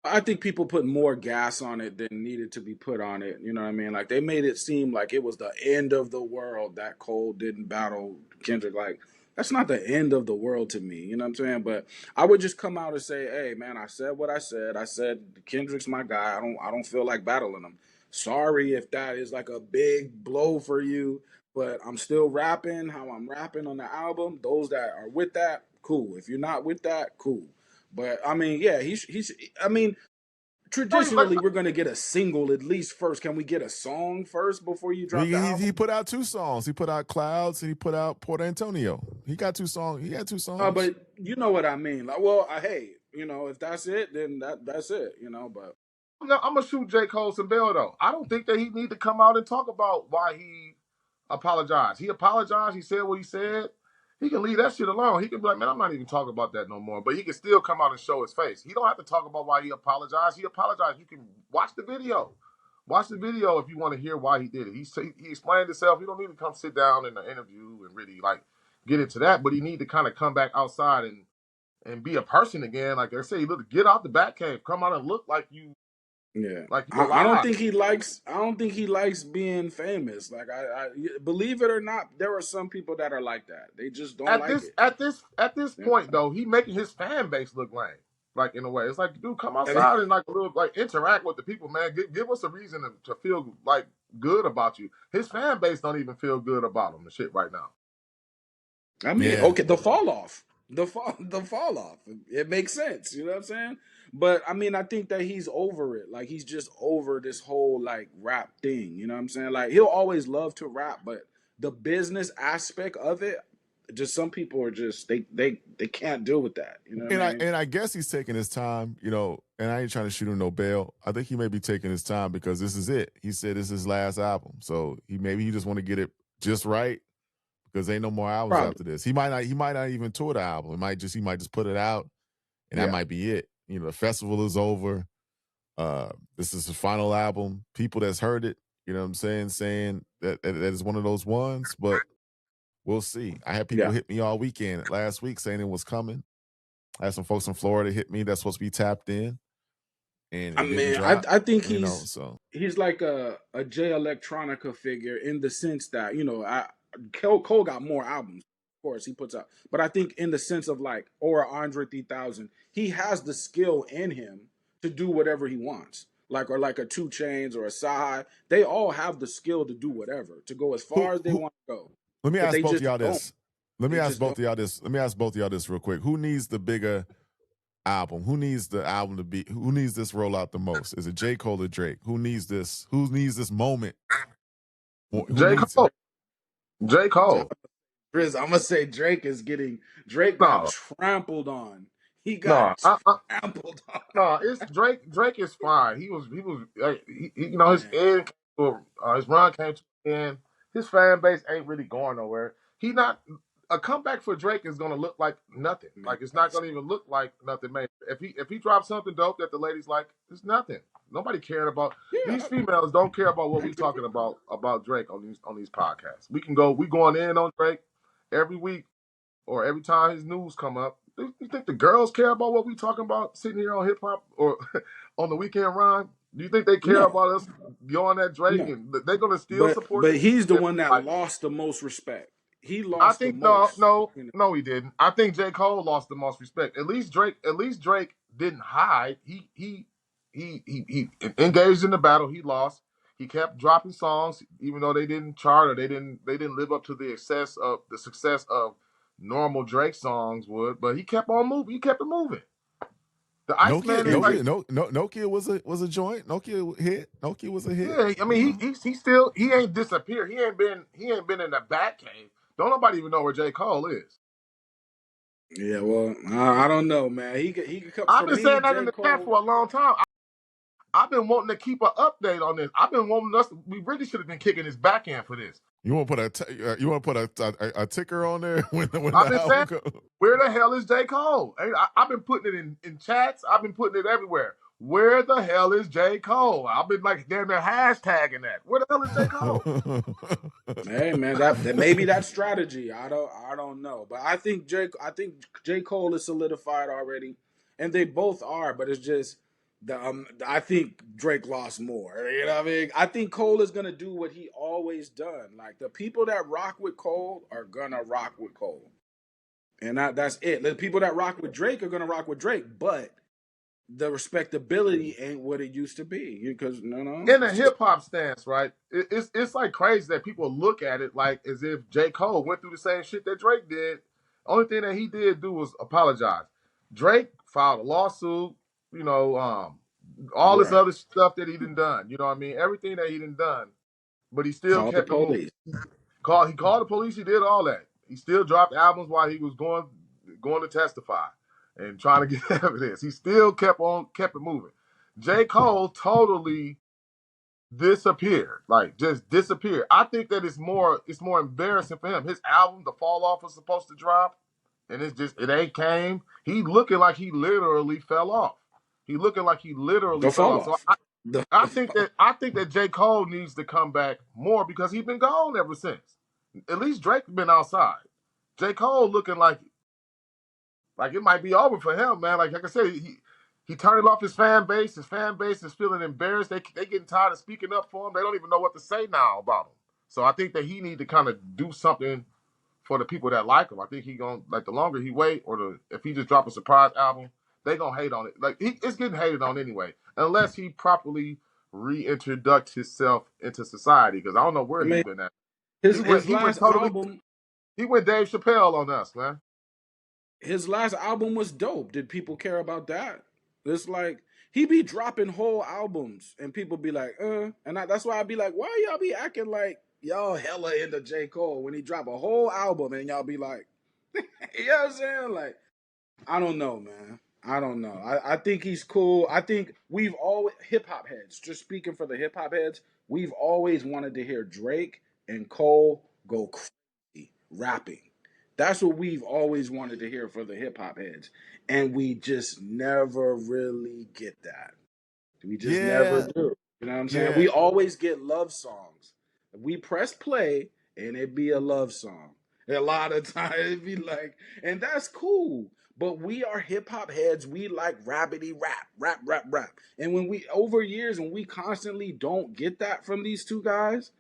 I think people put more gas on it than needed to be put on it. You know what I mean? Like they made it seem like it was the end of the world that Cole didn't battle Kendrick. Like that's not the end of the world to me. You know what I'm saying? But I would just come out and say, "Hey, man, I said what I said. I said Kendrick's my guy. I don't feel like battling him. Sorry if that is like a big blow for you, but I'm still rapping how I'm rapping on the album. Those that are with that, cool. If you're not with that, cool." But I mean, yeah, he's. I mean, traditionally, we're gonna get a single at least first. Can we get a song first before you drop the album? He put out 2 songs. He put out Clouds and he put out Port Antonio. He got 2 songs. He had 2 songs. But you know what I mean. Like, well, hey, you know, if that's it, then that's it. You know, but I'm gonna shoot J. Cole some bail though. I don't think that he need to come out and talk about why he apologized. He apologized. He said what he said. He can leave that shit alone. He can be like, man, I'm not even talking about that no more. But he can still come out and show his face. He don't have to talk about why he apologized. He apologized. You can watch the video. Watch the video if you want to hear why he did it. He explained himself. You don't need to come sit down in the interview and really like get into that. But he need to kind of come back outside and be a person again. Like I say, look, get out the back cave. Come out and look like you. Yeah, like I don't think he likes. I don't think he likes being famous. Like I believe it or not, there are some people that are like that. They just don't like it. At this point though, he making his fan base look lame. Like in a way, it's like, dude, come outside and like a little like interact with the people, man. Give us a reason to feel like good about you. His fan base don't even feel good about him and shit right now. I mean, Yeah. okay, the fall off, the fall off. It makes sense. You know what I'm saying? But I mean, I think that he's over it. Like he's just over this whole like rap thing. You know what I'm saying? Like he'll always love to rap, but the business aspect of it, just some people are just they can't deal with that. You know what And I I mean? and I guess he's taking his time, you know, and I ain't trying to shoot him no bail. I think he may be taking his time because this is it. He said this is his last album. So he just want to get it just right because ain't no more albums Probably. after this. He might not even tour the album. He might just put it out and that Yeah. might be it. You know, the festival is over. This is his final album. People that's heard it, you know what I'm saying that is one of those ones, but we'll see. I had people Yeah. hit me all weekend last week saying it was coming. I had some folks in Florida hit me that's supposed to be tapped in, and I it didn't mean, drop. I think You know, so he's like a J Electronica figure in the sense that Cole got more albums, of course he puts out, but I think in the sense of like or Andre 3000, he has the skill in him to do whatever he wants. Like or like a Two Chains or a Sahai, they all have the skill to do whatever, to go as far as they who? want to go, Let me but ask they both of just y'all don't. this. Let me They ask just both don't. of y'all this. Let me ask both of y'all this real quick. Who needs the bigger album? Who needs the album to be? Who needs this rollout the most? Is it J. Cole or Drake? Who needs this? Who needs this moment? Who J. needs it? Cole. J. Cole. Chris, I'm gonna say Drake got No, trampled on. He got no. trampled on. No, it's Drake. Drake is fine. You know, his Man, his run came to an end. His fan base ain't really going nowhere. He not a comeback for Drake is gonna look like nothing. man, Like it's not gonna even look like nothing made. If he drops something dope that the ladies like, it's nothing. Nobody caring about these yeah, females. Don't care about what we actually, talking about Drake on these podcasts. We going in on Drake every week or every time his news come up. You think the girls care about what we talking about sitting here on hip hop or on the weekend rhyme? Do you think they care no, about us going at Drake no. and they're gonna still But support the he's the if one that like lost the most respect. He I lost the think no, most. no, no, he didn't. I think J. Cole lost the most respect. At least Drake didn't hide. He engaged in the battle. He lost. He kept dropping songs, even though they didn't chart or they didn't live up to the success of normal Drake songs would. But he kept on moving. He kept it moving. The Iceman is like, Nokia was a joint. Nokia hit. Nokia was a hit. yeah. I You mean, know. he still he ain't disappeared. He ain't been in the bat cave. Don't nobody even know where J. Cole is. Yeah, well, I don't know, man. He could come I've for been me, saying that in J. the chat Cole. for a long time. I've been wanting to keep an update on this. I've been wanting us. We really should have been kicking his back end for this. You want to put a ticker on there when I've the been saying, album goes. where the hell is J. Cole? I've been putting it in chats. I've been putting it everywhere. Where the hell is J. Cole? I've been like damn near hashtagging that. Where the hell is J. Cole? Hey, man, that maybe that strategy. I don't know, but I think J. Cole is solidified already, and they both are. But it's just I think Drake lost more. You know what I mean? I think Cole is gonna do what he always done. Like the people that rock with Cole are gonna rock with Cole, and that's it. The people that rock with Drake are gonna rock with Drake, but the respectability ain't what it used to be. Because no, In a it's just hip hop stance, right? It's like crazy that people look at it like as if J. Cole went through the same shit that Drake did. Only thing that he did do was apologize. Drake filed a lawsuit, you know, all this right. other stuff that he done. You know what I mean? Everything that he done, but he still Call the kept it moving. police. He called the police. He did all that. He still dropped albums while he was going to testify and trying to get evidence. He still kept it moving. J. Cole totally disappeared, like just disappeared. I think that it's more embarrassing for him. His album, The Fall Off, was supposed to drop, and it ain't came. He looking like he literally fell off. He looking like he literally The fell fall off. So off. The I think that J. Cole needs to come back more because he's been gone ever since. At least Drake been outside. J. Cole looking like it might be over for him, man. Like I said, he turned off his fan base. His fan base is feeling embarrassed. They getting tired of speaking up for him. They don't even know what to say now about him. So I think that he need to kind of do something for the people that like him. I think he gonna like the longer he wait or if he just drop a surprise album, they gonna hate on it. Like it's getting hated on anyway, unless he properly reintroduced himself into society. Because I don't know where I he mean, been at. his He went last totally. album. He went Dave Chappelle on us, man. His last album was dope. Did people care about that? It's like he be dropping whole albums and people be like, that's why I be like, why y'all be acting like y'all hella into J. Cole when he drop a whole album and y'all be like, you know what I'm saying? Like, I don't know, man. I don't know. I think he's cool. I think we've always hip hop heads, just speaking for the hip hop heads, we've always wanted to hear Drake and Cole go crazy rapping. That's what we've always wanted to hear for the hip hop heads. And we just never really get that. We just never Yeah, do. You know what I'm saying? yeah, We always get love songs. We press play and it be a love song. A lot of times it be like, and that's cool. But we are hip hop heads. We like rabbity rap, rap, rap, rap. And when we over years, when we constantly don't get that from these two guys,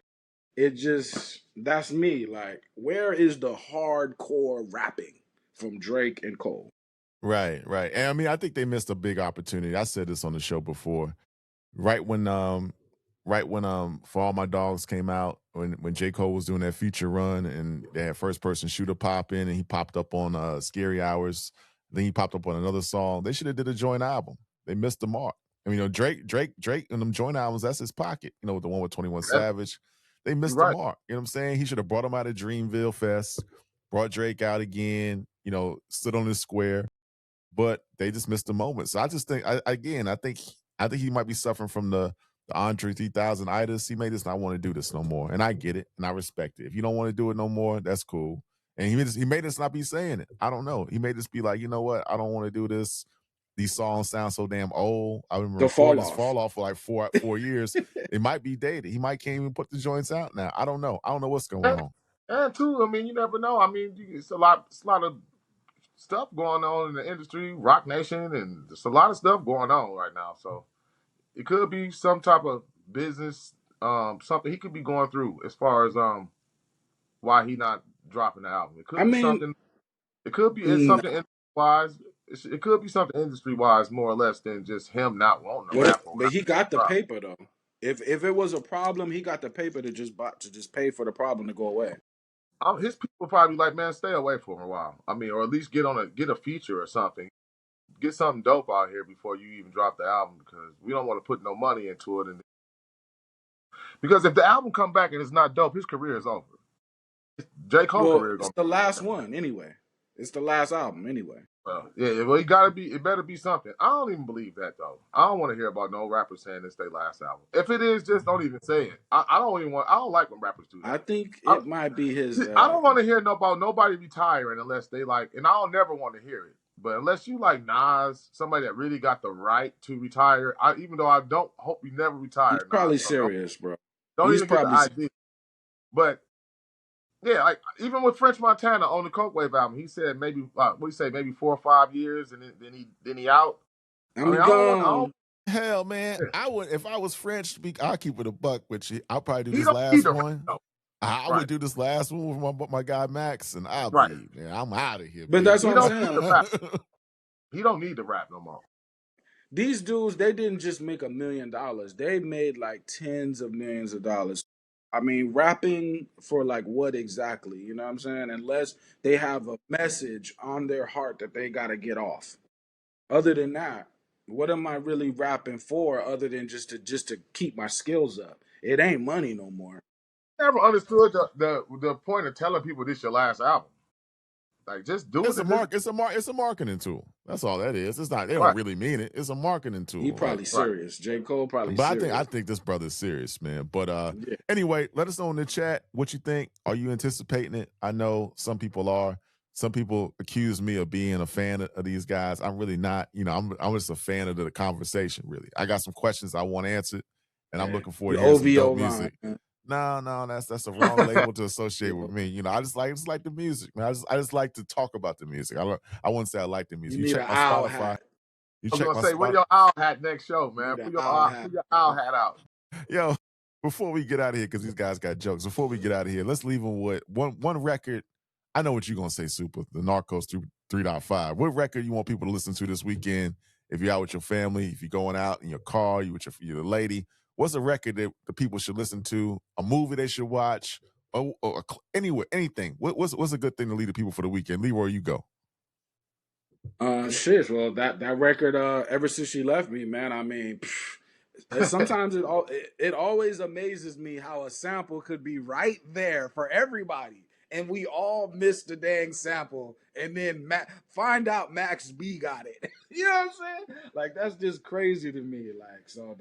it just that's me. Like, where is the hardcore rapping from Drake and Cole? right, right. And I mean, I think they missed a big opportunity. I said this on the show before. Right when For All My Dogs came out, when J. Cole was doing that feature run and they had first person shooter pop in and he popped up on Scary Hours, then he popped up on another song. They should have did a joint album. They missed the mark. I mean, Drake and them joint albums, that's his pocket. The one with 21 That's Savage. They missed the right. mark. You know what I'm saying? He should have brought him out of Dreamville Fest, brought Drake out again, stood on his square, but they just missed the moment. So I just think, I think he might be suffering from the Andre 3000 itis. He may just not want to do this no more, and I get it and I respect it. If you don't want to do it no more, that's cool. And he may just not be saying it. I don't know. He may just be like, you know what? I don't want to do this. These songs sound so damn old. I've been The fall recording this off. fall off for like four years. It might be dated. He might can't even put the joints out now. I don't know. I don't know what's going on. And too, I mean, you never know. I mean, it's a lot of stuff going on in the industry, Rock Nation, and there's a lot of stuff going on right now. So it could be some type of business, something he could be going through as far as why he not dropping the album. It could I be mean, something. It could be no. something wise. It could be something industry wise more or less than just him not wanting to rap. But he got the Drop. paper though. If it was a problem, he got the paper to just pay for the problem to go away. His people probably like, man, stay away for a while. I mean, or at least get a feature or something. Get something dope out here before you even drop the album, because we don't want to put no money into it. Because if the album come back and it's not dope, his career is over. J. Cole Well, career it's gonna the last one anyway. It's the last album anyway. yeah, well, it better be something. I don't even believe that though. I don't want to hear about no rapper saying it's their last album. If it is, just don't even say it. I don't like when rappers do that. I think it might be his. I don't want to hear about nobody retiring unless they like, and I'll never want to hear it. But unless you like Nas, somebody that really got the right to retire, even though I don't hope you never retire. He's probably Nas, serious, bro. Don't He's even get the probably idea. But yeah, like even with French Montana on the Coke Wave album, he said maybe maybe 4 or 5 years, and then he out. I mean, go on. Hell, man, I would if I was French. I'll keep it a buck with you. I'll probably do He this don't last need the one. rap, I Right. would do this last one with my guy Max, and I'll Right. be, man, I'm out of here. But baby. that's He what I'm don't need the saying. rap. He don't need the rap no more. These dudes, they didn't just make $1 million. They made like tens of millions of dollars. I mean, rapping for like what exactly? You know what I'm saying? Unless they have a message on their heart that they got to get off. Other than that, what am I really rapping for other than just to keep my skills up? It ain't money no more. Never understood the point of telling people this your last album. Like, just do It's it. it's a marketing tool. That's all that is. It's not. They don't Right. really mean it. It's a marketing tool. He probably Like, serious. J. Cole probably but serious. I think this brother's serious, man. But Yeah. anyway, let us know in the chat what you think. Are you anticipating it? I know some people are. Some people accuse me of being a fan of these guys. I'm really not. I'm just a fan of the conversation. Really, I got some questions I want answered, and I'm looking forward to hearing some dope music. No, that's a wrong label to associate with me. I just like the music, man. I just like to talk about the music. I wouldn't say I like the music. You You need check an my owl Spotify. hat. You I was check gonna my say, wear Spotify. your owl hat next show, man. Need Put an your owl hat. owl hat out. Yo, before we get out of here, because these guys got jokes. Before we get out of here, let's leave them with one record. I know what you're gonna say, Super. The Narcos 3.5. What record you want people to listen to this weekend? If you're out with your family, if you're going out in your car, you with your lady. What's a record that the people should listen to? A movie they should watch, anywhere, anything. What's a good thing to lead the people for the weekend? Leroy, you go. Shit. Well, that record, ever since she left me, man. I mean, sometimes it always amazes me how a sample could be right there for everybody, and we all missed the dang sample, and then find out Max B got it. You know what I'm saying? Like that's just crazy to me. Like so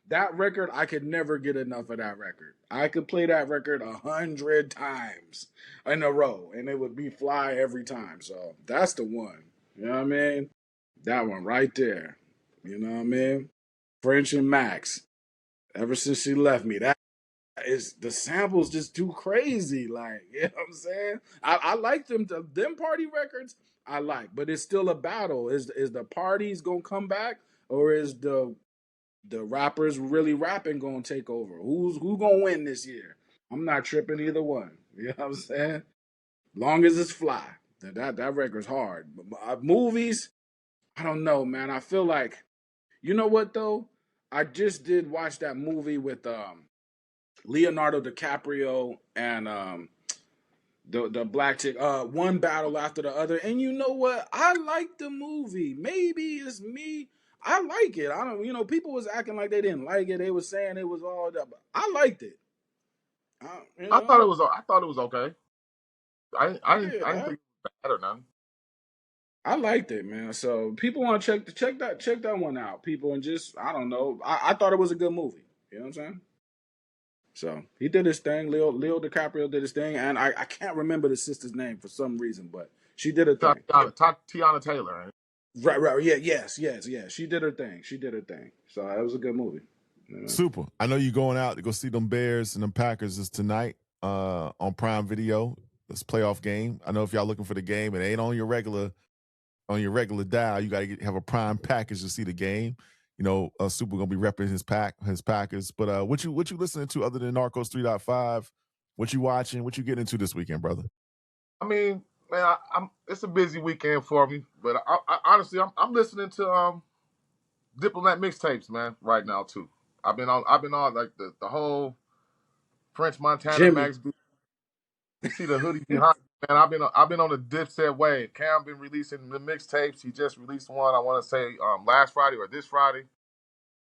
that record, I could never get enough of that record. I could play that record 100 times in a row, and it would be fly every time. So that's the one. You know what I mean? That one right there. You know what I mean? French and Max. Ever since she left me, that is the samples just too crazy. Like, you know what I'm saying? I like them party records. I like, but it's still a battle. Is the parties gonna come back, or is the rappers really rapping gonna take over? Who gonna win this year? I'm not tripping either one. You know what I'm saying? Long as it's fly. That record's hard. But movies, I don't know, man. I feel like, you know what though? I just did watch that movie with Leonardo DiCaprio and the black chick. One battle after the other, and you know what? I like the movie. Maybe it's me. I like it. I don't. You know, people was acting like they didn't like it. They was saying it was all that. But I liked it. You I know. thought it was okay. I didn't Yeah, think it was bad or nothing. I liked it, man. So people want to check that one out, people, and just I don't know. I thought it was a good movie. You know what I'm saying? So he did his thing. Leo DiCaprio did his thing, and I can't remember the sister's name for some reason, but she did her thing. Tiana Taylor. Right? Right. Yeah. Yes. She did her thing. So it was a good movie. You know? Super. I know you going out to go see them Bears and them Packers is tonight on Prime Video. This playoff game. I know if y'all looking for the game, it ain't on your regular dial. You got to have a Prime package to see the game. You know, Super gonna be repping his Packers. But what you listening to other than Narcos 3.5? What you watching? What you getting into this weekend, brother? I mean, man, it's a busy weekend for me, but I honestly, I'm listening to Diplomat mixtapes, man, right now too. I've been on like the whole French Montana Jimmy. Max B. You see the hoodie behind me, man. I've been on the Dipset wave. Cam been releasing the mixtapes. He just released one, I want to say last Friday or this Friday.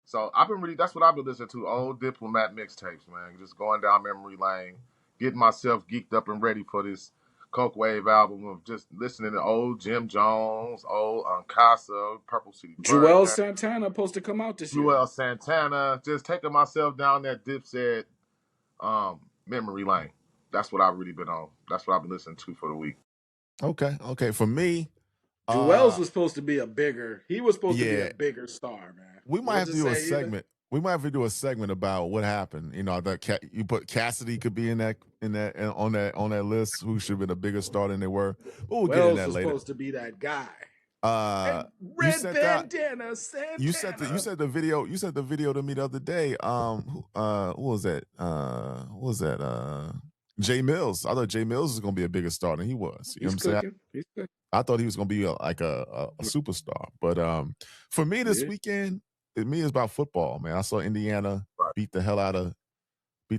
So that's what I've been listening to, old Diplomat mixtapes, man. Just going down memory lane, getting myself geeked up and ready for this Coke Wave album of just listening to old Jim Jones, old Casa, Purple City Joel Birdman, Santana supposed to come out this year. Joel Santana, just taking myself down that Dipset memory lane. That's what I've really been on. That's what I've been listening to for the week. Okay. For me, Joel's was supposed to be he was supposed to be a yeah, bigger star, man. we might have to do a segment. We might have to do a segment about what happened. You know, you put Cassidy could be on that list. Who should have been a bigger star than they were. But we'll get in that was later. Supposed to be that guy. Red bandana, Santana. You sent the video. You sent the video to me the other day. What was that? What was that? Jay Mills. I thought Jay Mills was gonna be a bigger star than he was. You know what I'm saying? He's cooking. I thought he was gonna be a superstar. But for me this weekend, it's about football, man. I saw Indiana beat the hell out of who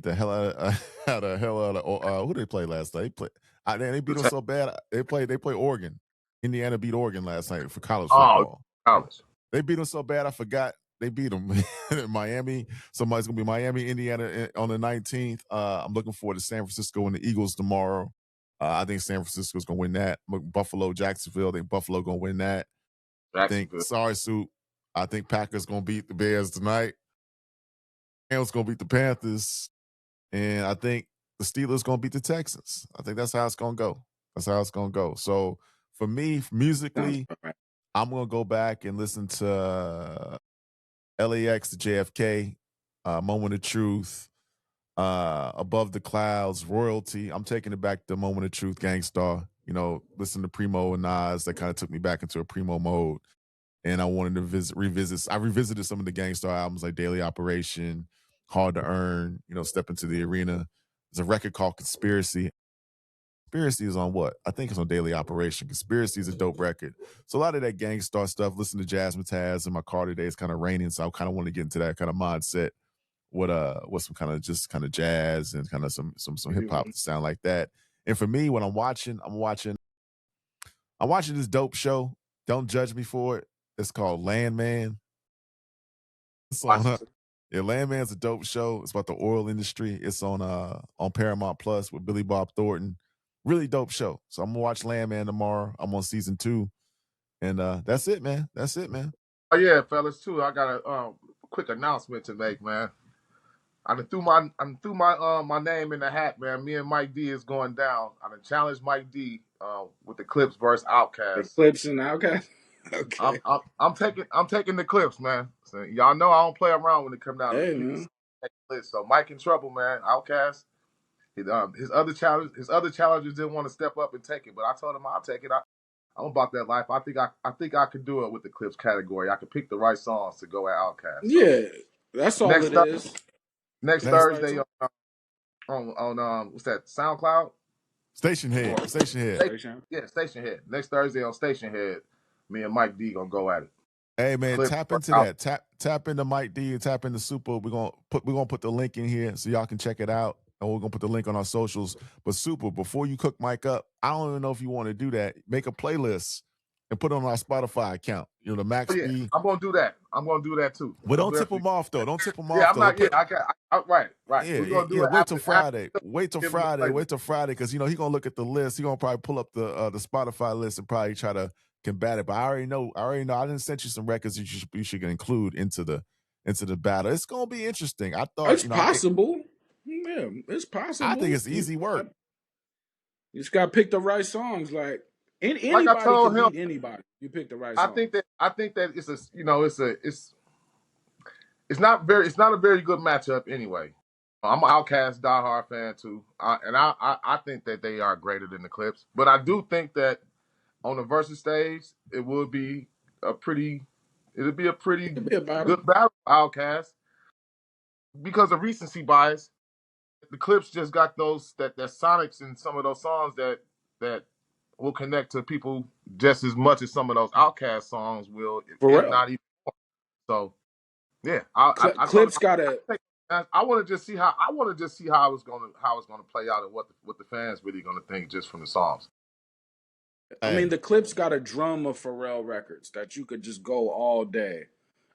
they played last night. They beat them so bad. They played Oregon. Indiana beat Oregon last night for college football. College. They beat them so bad I forgot they beat them in Miami. Somebody's gonna be Miami, Indiana on the 19th. I'm looking forward to San Francisco and the Eagles tomorrow. I think San Francisco's gonna win that. Buffalo, Jacksonville. I think Buffalo gonna win that. I think Soup. I think Packers gonna beat the Bears tonight. Rams gonna beat the Panthers, and I think the Steelers gonna beat the Texans. I think that's how it's gonna go. So for me, musically, I'm gonna go back and listen to LAX to JFK, Moment of Truth, Above the Clouds, Royalty. I'm taking it back to Moment of Truth, Gangstar. You know, listen to Primo and Nas. That kind of took me back into a Primo mode. And I wanted to revisit. I revisited some of the Gangstar albums like Daily Operation, Hard to Earn, you know, Step Into the Arena. There's a record called Conspiracy. Conspiracy is on what? I think it's on Daily Operation. Conspiracy is a dope record. So a lot of that Gangstar stuff, listen to Jazz Mataz in my car today. It's kind of raining, so I kind of want to get into that kind of mindset with some kind of just kind of jazz and kind of some hip hop to sound like that. And for me, when I'm watching this dope show. Don't judge me for it. It's called Landman. It's on yeah, Landman's a dope show. It's about the oil industry. It's on Paramount Plus with Billy Bob Thornton. Really dope show. So I'm gonna watch Landman tomorrow. I'm on season 2. And that's it, man. That's it, man. Oh yeah, fellas, too. I got a quick announcement to make, man. I done threw my name in the hat, man. Me and Mike D is going down. I done challenged Mike D with the Clips versus Outkast. The Clips and Outkast. Okay. I'm taking the Clips, man. So y'all know I don't play around when it comes down to the list. So Mike in trouble, man. Outkast. His other challengers didn't want to step up and take it, but I told him I'll take it. I'm about that life. I think I could do it with the Clips category. I could pick the right songs to go at Outkast. So. Yeah, that's all it is. Next Thursday on what's that? SoundCloud. Station Head. Yeah, Station Head. Next Thursday on Station Head, me and Mike D gonna go at it. Hey man, Clips tap into that. Tap into Mike D and tap into Super. We're gonna put the link in here so y'all can check it out. And we're gonna put the link on our socials. But Super, before you cook Mike up, I don't even know if you want to do that. Make a playlist and put it on our Spotify account. You know, the Max B. I'm gonna do that. I'm gonna do that too. But don't tip them off though. Don't tip them off. Yeah, I'm not. Right. Yeah, We're gonna do it. Wait till Friday. Wait till Friday, because you know he's gonna look at the list. He's gonna probably pull up the Spotify list and probably try to combat it. But I already know. I didn't send you some records you should include into the battle. It's gonna be interesting. I thought it's possible. Yeah, it's possible. I think it's easy work. You just gotta pick the right songs. Like anybody can beat anybody. You pick the right song. I think that it's not a very good matchup anyway. I'm an Outkast diehard fan too, and I think that they are greater than the Clips. But I do think that on the versus stage, it would be a pretty good battle for Outkast because of recency bias. The Clips just got those that sonics in some of those songs that will connect to people just as much as some of those Outkast songs will, if not even more. So yeah, Clips gotta. I want to just see how it's gonna play out and what the fans really gonna think just from the songs. I mean, the Clips got a drum of Pharrell records that you could just go all day.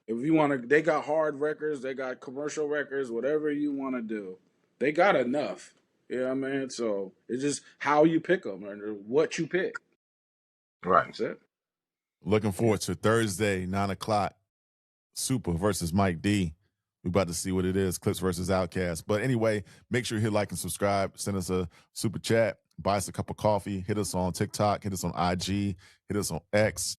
If you want to, they got hard records, they got commercial records, whatever you want to do. They got enough. You know what I mean? So it's just how you pick them and what you pick. Right. That's it. Looking forward to Thursday, 9:00. Super versus Mike D. We're about to see what it is. Clips versus Outkast. But anyway, make sure you hit like and subscribe. Send us a super chat. Buy us a cup of coffee. Hit us on TikTok. Hit us on IG. Hit us on X.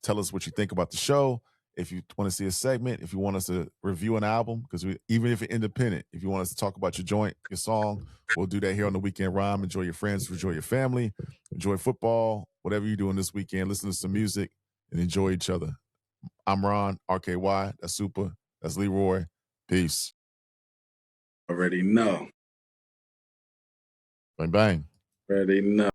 Tell us what you think about the show. If you want to see a segment, if you want us to review an album, because even if you're independent, if you want us to talk about your joint, your song, we'll do that here on the Weekend Rhyme. Enjoy your friends, enjoy your family, enjoy football, whatever you're doing this weekend. Listen to some music and enjoy each other. I'm Ron, RKY. That's Super. That's Leroy. Peace. Already know. Bang, bang. Already know.